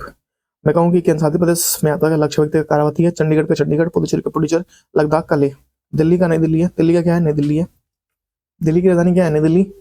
मैं कहूँ कि केंद्रशासित प्रदेश में आता है लक्षद्वीप का कारावती है। चंडीगढ़ का चंडीगढ़। पुडुचेरी का पुडुचेरी। लद्दाख का लेह। दिल्ली का नई दिल्ली है। दिल्ली का क्या है, नई दिल्ली है। दिल्ली की राजधानी क्या है, नई दिल्ली।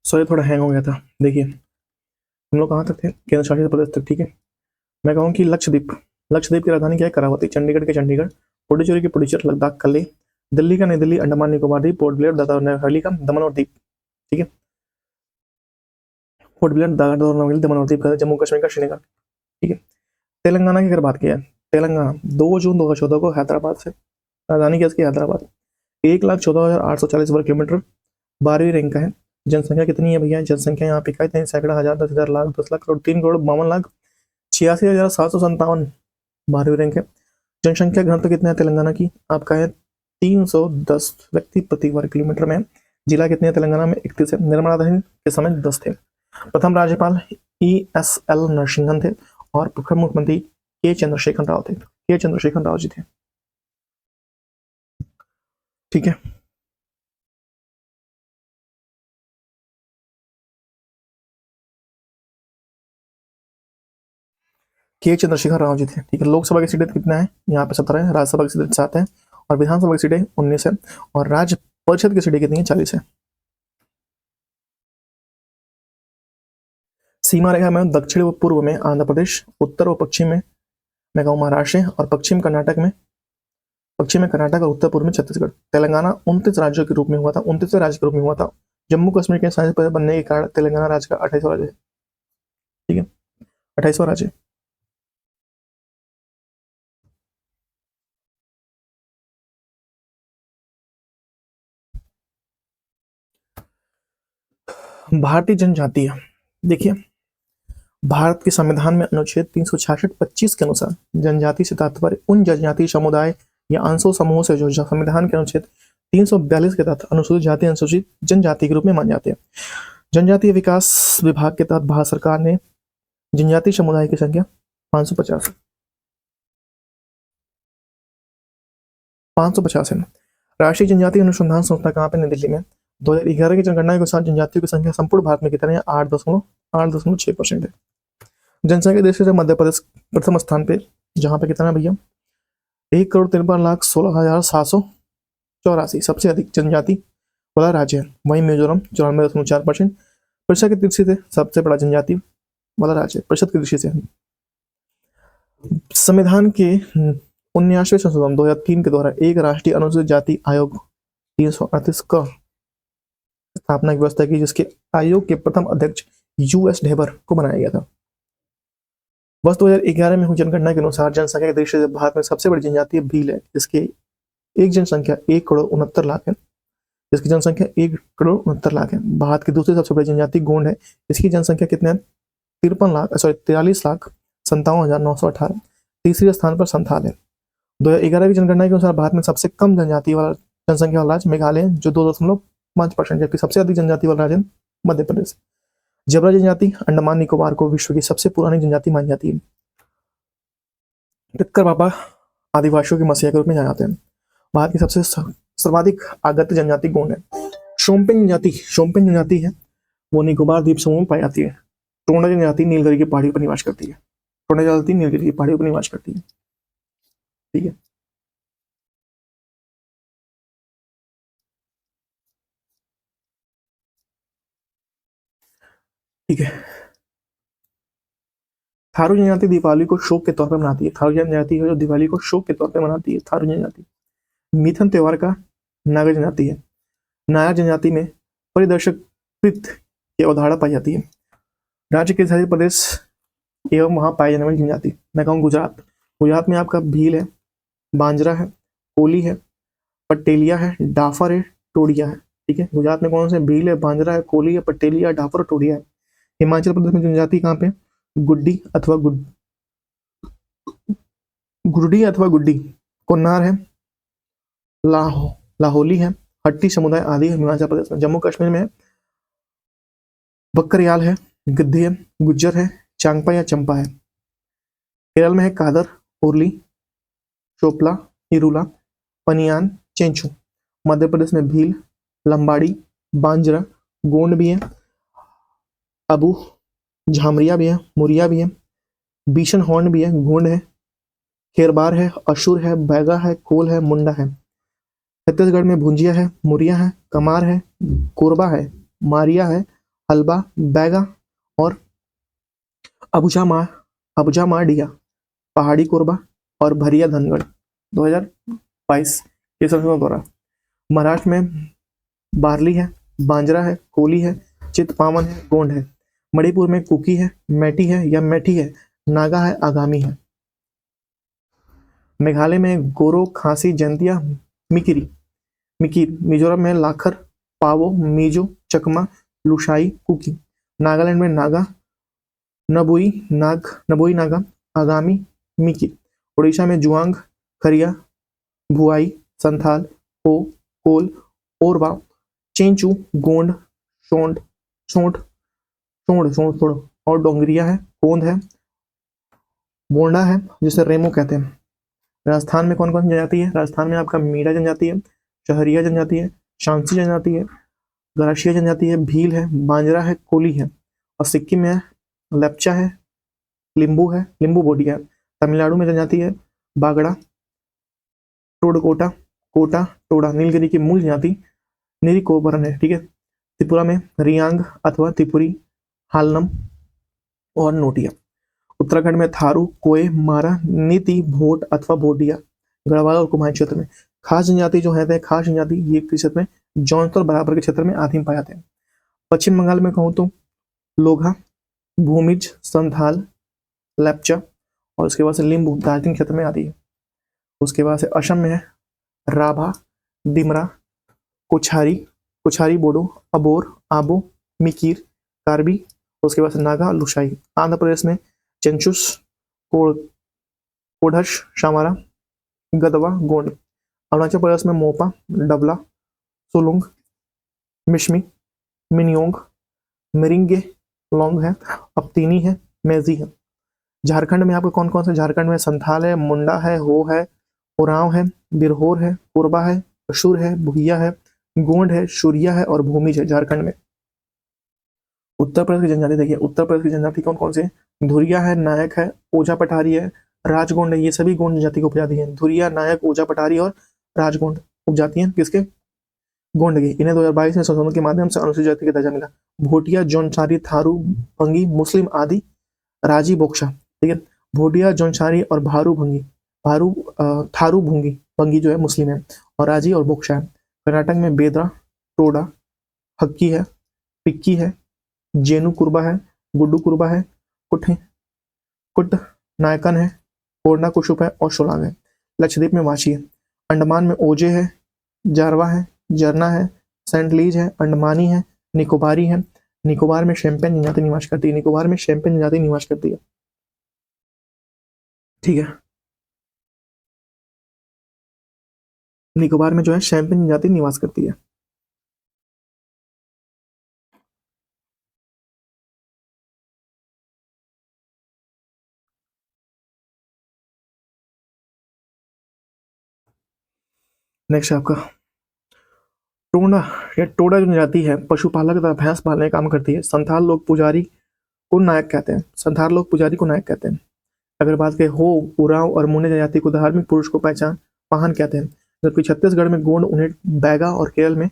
सॉरी, थोड़ा हैंग हो गया था, देखिए। हम लोग कहाँ तक थे, केंद्र शासित प्रदेश तक, ठीक है। मैं कहूँ कि लक्षद्वीप, लक्षद्वीप की राजधानी क्या है, करावती, चंडीगढ़ के चंडीगढ़, पुडुचेरी की पुडुचेरी, लद्दाख कल्ले, दिल्ली का नई दिल्ली, अंडमान निकोबार द्वीप, पोर्ट ब्लेयर, दादरा नगर हवेली का दमन और दीप, ठीक है। पोर्ट ब्लेयर, दादरा नगर हवेली, दमन और दीप, जम्मू कश्मीर का श्रीनगर, ठीक है। तेलंगाना की अगर बात की जाए, तेलंगाना 2 जून 2014 को हैदराबाद से, राजधानी क्या इसकी हैदराबाद, 1,14,840 वर्ग किलोमीटर, 12वीं रैंक का है। जनसंख्या कितनी है भैया, जनसंख्या यहाँ पे क्या है, सैकड़ा हजार, 10,000, लाख, 10 लाख करोड़, 3,52,52,86,757, 12वीं रैंक है। जनसंख्या घनत्व कितना है तेलंगाना की, आपका है 310 व्यक्ति प्रति वर्ग किलोमीटर में। जिला कितने हैं तेलंगाना में, 31 है। निर्मला बहन के समय 10 थे। प्रथम राज्यपाल ESL नरसिंहन थे और प्रथम मुख्यमंत्री के चंद्रशेखर राव थे, के चंद्रशेखर राव जी थे, ठीक है। के चंद्रशेखर राव जी थे, ठीक है। लोकसभा की सीटें कितना है, यहाँ पे 17 है, राज्यसभा की सीटें 7 है और विधानसभा की सीटें 19 है और राज्य परिषद की सीटें कितनी है, 40 है। सीमा रेखा में दक्षिण व पूर्व में आंध्र प्रदेश, उत्तर व पश्चिम में मैं कहूँ महाराष्ट्र और पश्चिम में कर्नाटक और उत्तर पूर्व में छत्तीसगढ़। तेलंगाना 29 राज्यों के रूप में हुआ था, 29 राज्य के रूप में हुआ था। जम्मू कश्मीर के संयुक्त प्रदेश बनने के कारण तेलंगाना राज्य का 28वां राज्य है, ठीक है, 28वां राज्य। भारतीय जनजातीय, देखिए भारत के संविधान में अनुच्छेद 366(25) के अनुसार जनजाति से तात्पर्य उन जनजातीय समुदाय या अंशों समूहों से जो संविधान के अनुच्छेद 342 के तहत अनुसूचित जाति अनुसूचित जनजाति के रूप में माने जाते हैं। जनजातीय विकास विभाग के तहत भारत सरकार ने जनजातीय समुदाय की संख्या 550 है। राष्ट्रीय जनजातीय अनुसंधान संस्था कहाँ पे, नई दिल्ली में। 2011 की जनगणना के अनुसार जनजातियों की संख्या संपूर्ण भारत में कितने हैं, 8.6% है। जनसंख्या दृष्टि से मध्य प्रदेश प्रथम स्थान पे, जहां पे कितना है भैया, 1,53,16,784, सबसे अधिक जनजाति वाला राज्य है। वहीं मिजोरम 94.4%, प्रतिशत की दृष्टि से सबसे बड़ा जनजाति वाला राज्य, प्रतिशत की दृष्टि से। संविधान के 79वें संशोधन 2003 के द्वारा एक राष्ट्रीय अनुसूचित जाति आयोग 338 का स्थापना की व्यवस्था की, जिसके आयोग के प्रथम अध्यक्ष US ढेबर को बनाया गया था। वर्ष 2011 में हुई जनगणना के अनुसार जनसंख्या की दृष्टि से भारत में सबसे बड़ी जनजाति भील है, जिसकी एक जनसंख्या 1,69,00,000 है, जिसकी जनसंख्या 1,69,00,000 है। भारत की दूसरी सबसे बड़ी जनजाति गोंड है, इसकी जनसंख्या कितने है, 43,57,918। तीसरे स्थान पर संथाल है। 2011 की जनगणना के अनुसार भारत में सबसे कम जनजाति वाला जनसंख्या वाला राज्य मेघालय है, जो 2.5%, जबकि सबसे अधिक जनजाति वाला राज्य मध्य प्रदेश। जबरा जनजाति अंडमान निकोबार को विश्व की सबसे पुरानी जनजाति मानी जाती है। टिक्कर बाबा आदिवासियों की मसीहा के रूप में जाने जाते हैं। भारत की सबसे सर्वाधिक आगत जनजाति गोंड है। शोम्पेन जनजाति है, वो निकोबार द्वीप समूह में पाई जाती है। टोंडा जनजाति नीलगिरी की पहाड़ियों पर निवास करती है, टोंडा जनजाति नीलगिरी की पहाड़ियों पर निवास करती है, ठीक है। ठीक है, थारू जनजाति दिवाली को शोक के तौर पर मनाती है। थारू जनजाति है जो दिवाली को शोक के तौर पर मनाती है, थारू जनजाति। मिथुन त्योहार का नागा जनजाति है। नायर जनजाति में परिदर्शक कृत की अवधारणा पाई जाती है। राज्य के शहरी प्रदेश एवं वहां पाई जाने वाली जनजाति, मैं कहूँ गुजरात। गुजरात में आपका भील है, बांजरा है, कोली है, पटेलिया है, डाफर है, टोडिया है, ठीक है। गुजरात में कौन से, भील है, बांजरा है, कोली है, पटेलिया, डाफर और टोडिया है। हिमाचल प्रदेश में जनजाति कहाँ पे, गुड्डी अथवा गुड्डी, कोन्नार है, लाहौली है, हट्टी समुदाय आदि है हिमाचल प्रदेश में। जम्मू कश्मीर में बकरयाल है, गिद्धी है, गुज्जर है, चांगपा या चंपा है। केरल में है कादर, उर्ली, चोपला, इरूला, पनियान, चेंचू। मध्य प्रदेश में भील, लंबाड़ी, बांजरा, गोंड भी है, अबू, झामरिया भी है, मुरिया भी है, बीशन हॉर्न भी है, गोंड है, खेरबार है, अशुर है, बैगा है, कोल है, मुंडा है। छत्तीसगढ़ में भुंजिया है, मुरिया है, कमार है, कोरबा है, मारिया है, हलबा, बैगा और अबुझा अबुझा माडिया, पहाड़ी कोरबा और भरिया धनगढ़ 2022 ये सब हो रहा। महाराष्ट्र में बारली है, बांजरा है, कोली है, चितपावन है, गोंड है। मणिपुर में कुकी है, मैटी है या मैठी है, नागा है, आगामी है। मेघालय में गोरो, खासी, जंतिया, मिकिरी मिकीर। मिजोरम में लाखर, पावो, मीजो, चकमा, लुशाई, कुकी। नागालैंड में नागा, नबोई नागा, आगामी, मिकी। उड़ीसा में जुआंग, खरिया, भुआई, संथाल, हो, कोल, ओरवा, चेंचू, गोंड, शोंड, सोंठ, सोंड सोंड सोंड और डोंगरिया है, कोंद है, बोंडा है जिसे रेमो कहते हैं। राजस्थान में कौन कौन सी जनजाति है? राजस्थान में आपका मीणा जनजाति है, शहरिया जनजाति है, शांसी जनजाति है, गरासिया जनजाति है, भील है, बांजरा है, कोली है। और सिक्किम में लेप्चा है, लिम्बू बोडिया है। तमिलनाडु में जनजाति है बागड़ा, टोडकोटा, कोटा, टोडा। नीलगिरी की मूल जनजाति निरिकोबरन है, ठीक है। त्रिपुरा में रियांग अथवा त्रिपुरी, हालनम और नोटिया। उत्तराखंड में थारू, कोय, मारा, नीति, भोट अथवा भोटिया। गढ़वाल और कुमाऊं क्षेत्र में खास जनजाति जो है खास जनजाति ये क्षेत्र में जौनपुर बराबर के क्षेत्र में आदिम पाए जाते हैं। पश्चिम बंगाल में कहूँ तो लोघा, भूमिज, संथाल, लेप्चा और उसके बाद से लिम्बू दार्जिलिंग क्षेत्र में आती है। उसके बाद से असम में है राभा, डिमरा, कुछारी बोडो, अबोर, आबो, मिकीर, कार्बी। उसके बाद से नागा, लुशाई। आंध्र प्रदेश में चेंचुस, कोढ़श, शामारा, गदवा, गोंड। अरुणाचल प्रदेश में मोपा, डबला, सोलुंग, मिश्मी, मिनियोंग, मिरिंगे, लोंग है, अपतीनी है, मेजी है। झारखंड में आपको कौन कौन से? झारखंड में संथाल है, मुंडा है, हो है, उरांव है, बिरहोर है, कोरबा है, अशुर है, भुइया है, गोंड है, शुरिया है और भूमिज है झारखंड में। उत्तर प्रदेश की जनजाति देखिए, उत्तर प्रदेश की जनजाति कौन कौन से? धुरिया है, नायक है, ओझा पठारी है, राजगोंड है। ये सभी गोंड जनजाति की उपजाति है। धुरिया, नायक, ओझा पठारी और राजगोंड उपजाति हैं किसके? गोंड की। इन्हें 2022 में संशोधन के माध्यम से अनुसूचित जाति का दर्जा मिला। भोटिया, जौनसारी, थारू, भंगी, मुस्लिम आदि, राजी, बोक्शा, ठीक है। भोटिया, जौनसारी और थारू भूंगी भंगी जो है मुस्लिम है और राजी और बोक्शा है। कर्नाटक में बेदरा, टोडा, हक्की है, पिक्की है, जेनु कुर्बा है, गुड्डू कुर्बा है, कुट नायकन है, कोरना कुशुप है और शोलांग है। लक्षद्वीप में वाची है। अंडमान में ओजे है, जारवा है, जरना है, सेंट लीज है, अंडमानी है, निकोबारी है। निकोबार में शैंपेन जनजाति निवास करती है। निकोबार में शैंपेन जनजाति निवास करती है, ठीक है। निकोबार में जो है शैंपेन जनजाति निवास करती है। नेक्स्ट आपका टोडा। ये टोडा जो जनजाति है पशुपालक तथा भैंस पालने का काम करती है। संथाल लोग पुजारी को नायक कहते हैं। संथाल लोग पुजारी को नायक कहते हैं। अगर बात करें हो, उरांव और मुंडे जनजाति को धार्मिक पुरुष को पहचान पाहन कहते हैं। जबकि छत्तीसगढ़ में गोंड उन्हें बैगा और केरल में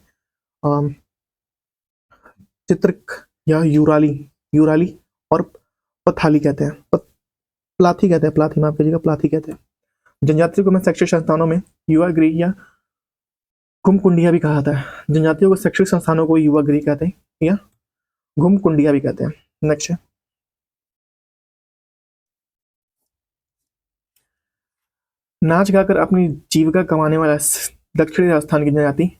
चित्रक या यूराली और पथाली कहते हैं। प्लाथी कहते हैं, प्लाथी माफ कीजिएगा, प्लाथी कहते हैं। जनजातियों को मैं शैक्षिक संस्थानों में युवा गृह या घुमकुंडिया भी कहा जाता है। जनजातियों को शैक्षिक संस्थानों को युवा गृह कहते हैं या घुमकुंडिया भी कहते हैं। नेक्स्ट है नाच गाकर अपनी जीविका कमाने वाला दक्षिणी राजस्थान की जनजाति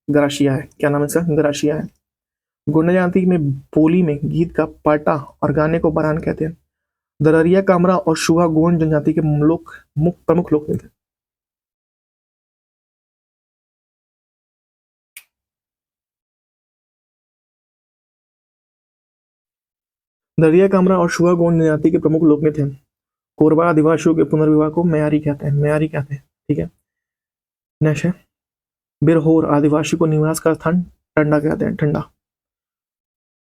गरासिया है। क्या नाम है इसका? गरासिया है। गोंड जनजाति में बोली में गीत का पाटा और गाने को बरान कहते हैं। दररिया, कामरा और शुआ गोंड जनजाति के प्रमुख लोक नृत्य। दरिया, कामरा और शुआ गोंड जनजाति के प्रमुख लोक नृत्य हैं। कोरबा आदिवासियों के पुनर्विवाह को मैयारी कहते हैं, ठीक है। नेक्स्ट है बिरहोर आदिवासी को निवास का स्थान ठंडा कहते हैं, ठंडा।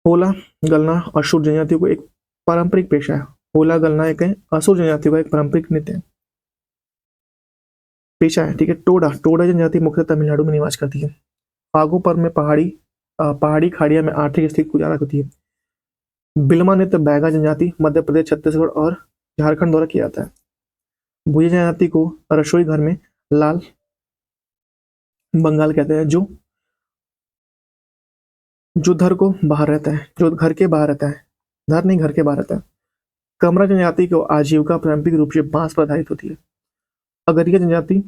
होला गलना असुर जनजातियों को एक पारंपरिक पेशा है। होला गलना एक असुर जनजातियों का एक पारंपरिक नृत्य है, पेशा है, ठीक है। टोडा जनजाति मुख्यतः तमिलनाडु में निवास करती है। फागु पर्व में पहाड़ी खाड़िया में आर्थिक स्थिति गुजारा करती है। बिलमा नृत्य बैगा जनजाति, मध्य प्रदेश, छत्तीसगढ़ और झारखंड द्वारा किया जाता है। भुइया जनजाति को रसोई घर में लाल बंगाल कहते हैं, जो घर को बाहर रहता है, जो घर के बाहर रहता है, घर नहीं घर के बाहर रहता है। कमरा जनजाति को आजीविका पारंपरिक रूप से बांस पर आधारित होती है। अगरिया जनजाति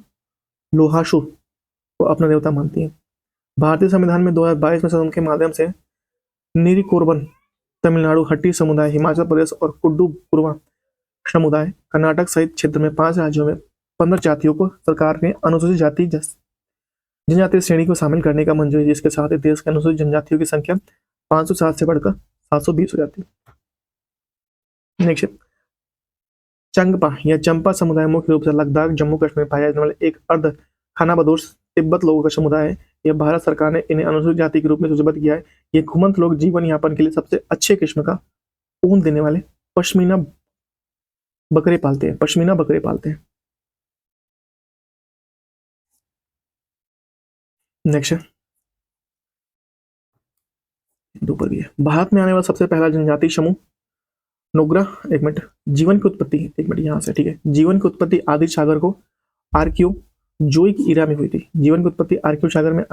लोहासु को अपना देवता मानती है। भारतीय संविधान में 2022 में संशोधन के माध्यम से नीरीकोरबन, तमिलनाडु, हट्टी समुदाय, हिमाचल प्रदेश और कुड्डू कुरुवा समुदाय, कर्नाटक सहित क्षेत्र में 5 राज्यों में 15 जातियों को सरकार ने अनुसूचित जाति जनजातीय श्रेणी को शामिल करने का मंजूरी दी, जिसके साथ ही देश के अनुसूचित जनजातियों की संख्या 507 से बढ़कर 720 हो जाती है। नेक्स्ट, चंगपा या चंपा समुदाय मुख्य रूप से लद्दाख, जम्मू कश्मीर में पाया जाने वाले एक अर्ध खानाबदोश तिब्बत लोगों का समुदाय है। यह भारत सरकार ने इन्हें अनुसूचित जाति के रूप में सूचीबद्ध किया है। ये घुमंत लोग जीवन यापन के लिए सबसे अच्छे किस्म का ऊन देने वाले पश्मीना बकरे पालते हैं। नेक्स्ट, ऊपर भी है। भारत में आने वाला सबसे पहला जनजाति समूह नोगरा, एक मिनट, जीवन की उत्पत्ति, एक मिनट यहाँ से, ठीक है। जीवन की उत्पत्ति आदि सागर को आर्कियो जोइक ईरा में हुई थी। जीवन की उत्पत्ति आर्कियो सागर में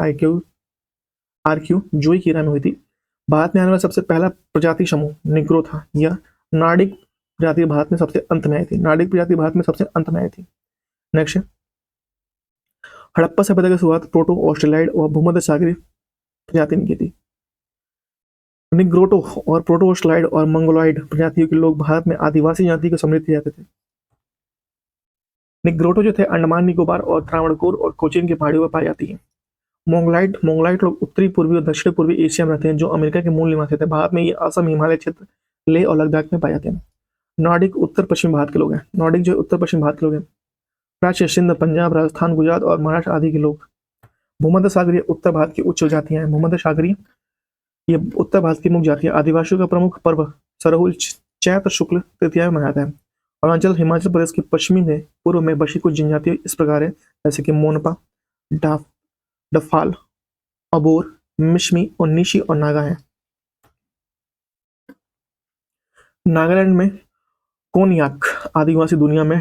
आर्कियो जोइक ईरा में हुई थी। भारत में आने वाला सबसे पहला प्रजाति समूह निग्रो था। यह नार्डिक प्रजाति भारत में सबसे अंत में आई थी। नेक्स्ट, हड़प्पा सभ्यता की शुरुआत प्रोटो ऑस्ट्रेलाइड और भूमध्य सागरीय प्रजाति ने की थी। निग्रोटो और प्रोटो ऑस्ट्रेलाइड और मंगोलॉइड प्रजातियों के लोग भारत में आदिवासी जाति को सम्मिलित किए जाते थे। निग्रोटो जो थे अंडमान निकोबार और त्रावणकोर और कोचीन की पहाड़ियों पर पाई जाती है। मोंगलाइट लोग उत्तरी पूर्वी और दक्षिण पूर्वी एशिया में रहते हैं, जो अमेरिका के मूल निवासी थे। भारत में ये असम, हिमालय क्षेत्र, लेह और लद्दाख में पाए जाते हैं। नॉर्डिक उत्तर पश्चिम भारत के लोग हैं। प्राच्य सिंध, पंजाब, राजस्थान, गुजरात और महाराष्ट्र आदि के लोग। भूमध्य सागरीय उत्तर भारत की उच्च जातियां हैं। भूमध्य सागरीय ये उत्तर भारत की मुख्य जाति है। आदिवासियों का प्रमुख पर्व सरहुल चैत्र शुक्ल तृतीया में मनाता है। अरुणाचल, हिमाचल प्रदेश की पश्चिमी में पूर्व में बसी कुछ जनजातियां इस प्रकार है, जैसे कि मोनपा, डफाल, अबोर, मिश्मी और निशी और नागा है। नागालैंड में कोनयाक आदिवासी दुनिया में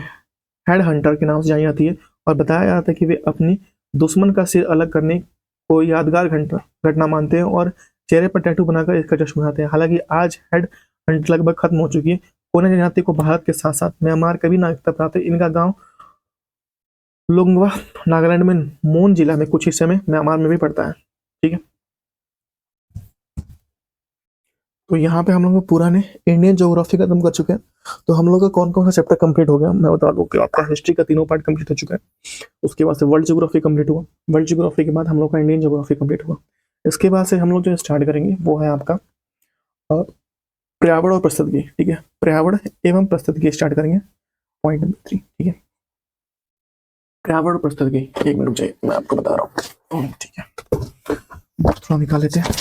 हेड हंटर के नाम से जानी जाती है और बताया जाता है कि वे अपनी दुश्मन का सिर अलग करने को यादगार घटना मानते हैं और चेहरे पर टैटू बनाकर इसका जश्न मनाते हैं। हालांकि आज हेड हंट लगभग खत्म हो चुकी है। कोना जनजाति को भारत के साथ साथ म्यांमार का भी नागरिकता प्राप्त है। इनका गांव लोंगवा नागालैंड में मोन जिला में कुछ हिस्से में म्यांमार में भी पड़ता है। ठीक है, तो यहाँ पे हम लोग पुराने इंडियन ज्योग्राफी खत्म कर चुके हैं। तो हम लोग का कौन कौन सा चैप्टर कंप्लीट हो गया मैं बता दूं कि आपका हिस्ट्री का 3 पार्ट कंप्लीट हो चुका है। उसके बाद से वर्ल्ड ज्योग्राफी कंप्लीट हुआ। वर्ल्ड ज्योग्राफी के बाद हम लोग का इंडियन ज्योग्राफी कंप्लीट हुआ। इसके बाद से हम लोग जो स्टार्ट करेंगे वो है आपका पर्यावरण और पारिस्थितिकी। ठीक है, पर्यावरण एवं पारिस्थितिकी स्टार्ट करेंगे, पॉइंट नंबर 3। ठीक है, पर्यावरण और पारिस्थितिकी, 1 मिनट रुक जाइए, मैं आपको बता रहा हूँ। ठीक है, थोड़ा निकाल लेते हैं।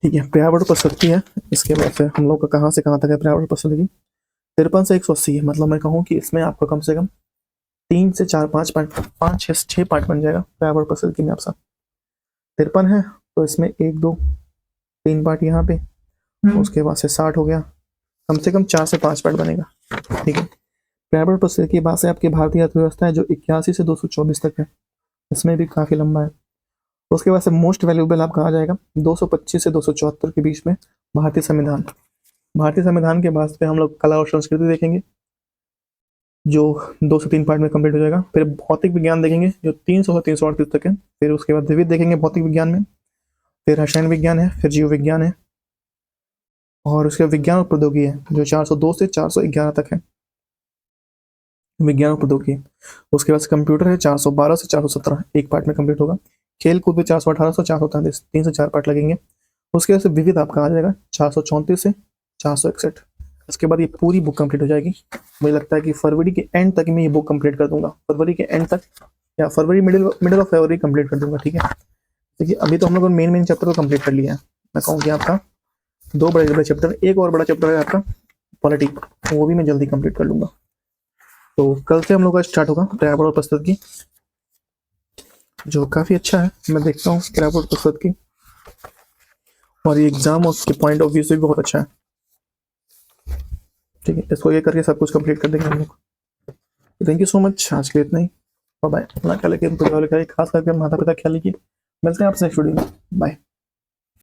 ठीक है, पर्यावरण पारिस्थितिकी है। इसके बाद से हम लोग का कहाँ से कहाँ तक है पर्यावरण पारिस्थितिकी? 53 से 180 है। मतलब मैं कहूँ कि इसमें आपका कम से कम 3 से 4 5 6 पार्ट बन जाएगा पर्यावरण पारिस्थितिकी में आपका। 53 है तो इसमें 1 2 3 पार्ट यहाँ पे, उसके बाद से 60 हो गया, कम से कम 4 से 5 पार्ट बनेगा। ठीक है, पर्यावरण पारिस्थितिकी की बात से आपकी भारतीय अर्थव्यवस्था है जो 81 से 224 तक है, इसमें भी काफी लंबा है। उसके बाद से मोस्ट वैल्यूएबल आपका आ जाएगा 225 से 274 के बीच में भारतीय संविधान। भारतीय संविधान के बाद पे हम लोग कला और संस्कृति देखेंगे जो 2 से 3 पार्ट में कंप्लीट हो जाएगा। फिर भौतिक विज्ञान देखेंगे जो 300 से 338 तक है। फिर उसके बाद विविध देखेंगे भौतिक विज्ञान में। फिर रसायन विज्ञान है, फिर जीव विज्ञान है और उसके विज्ञान और प्रौद्योगिकी है जो 402 से 411 तक है, विज्ञान और प्रौद्योगिकी। उसके बाद कंप्यूटर है 412 से 417 एक पार्ट में कंप्लीट होगा। खेल कूद में 418 से 443 3 से 4 पार्ट लगेंगे। उसके बाद से विविध आपका आ जाएगा 434 से 461। इसके बाद ये पूरी बुक कंप्लीट हो जाएगी। मुझे लगता है कि फरवरी के एंड तक मैं ये बुक कंप्लीट कर दूंगा, फरवरी के एंड तक या फरवरी मिडिल ऑफ फरवरी कंप्लीट कर दूंगा। ठीक है, देखिए अभी तो हम लोग मेन चैप्टर को कंप्लीट कर लिया है। मैं कहूँ कि आपका 2 बड़े चैप्टर, एक और बड़ा चैप्टर है आपका पॉलिटी, वो भी मैं जल्दी कंप्लीट कर लूंगा। तो कल से हम लोग का स्टार्ट होगा पर्यावरण और पारिस्थितिकी, जो काफी अच्छा है। मैं देखता हूँ पर्यावरण और पारिस्थितिकी और ये एग्जाम उसके पॉइंट ऑफ व्यू से भी बहुत अच्छा है। ठीक है, इसको ये करके सब कुछ कंप्लीट कर देंगे हम लोग। थैंक यू सो मच, आज के लिए इतना ही। Bye bye. अपना ख्याल रखिए, खास करके माता पिता ख्याल लीजिए। मिलते हैं आपसे नेक्स्ट वीडियो में। बाय।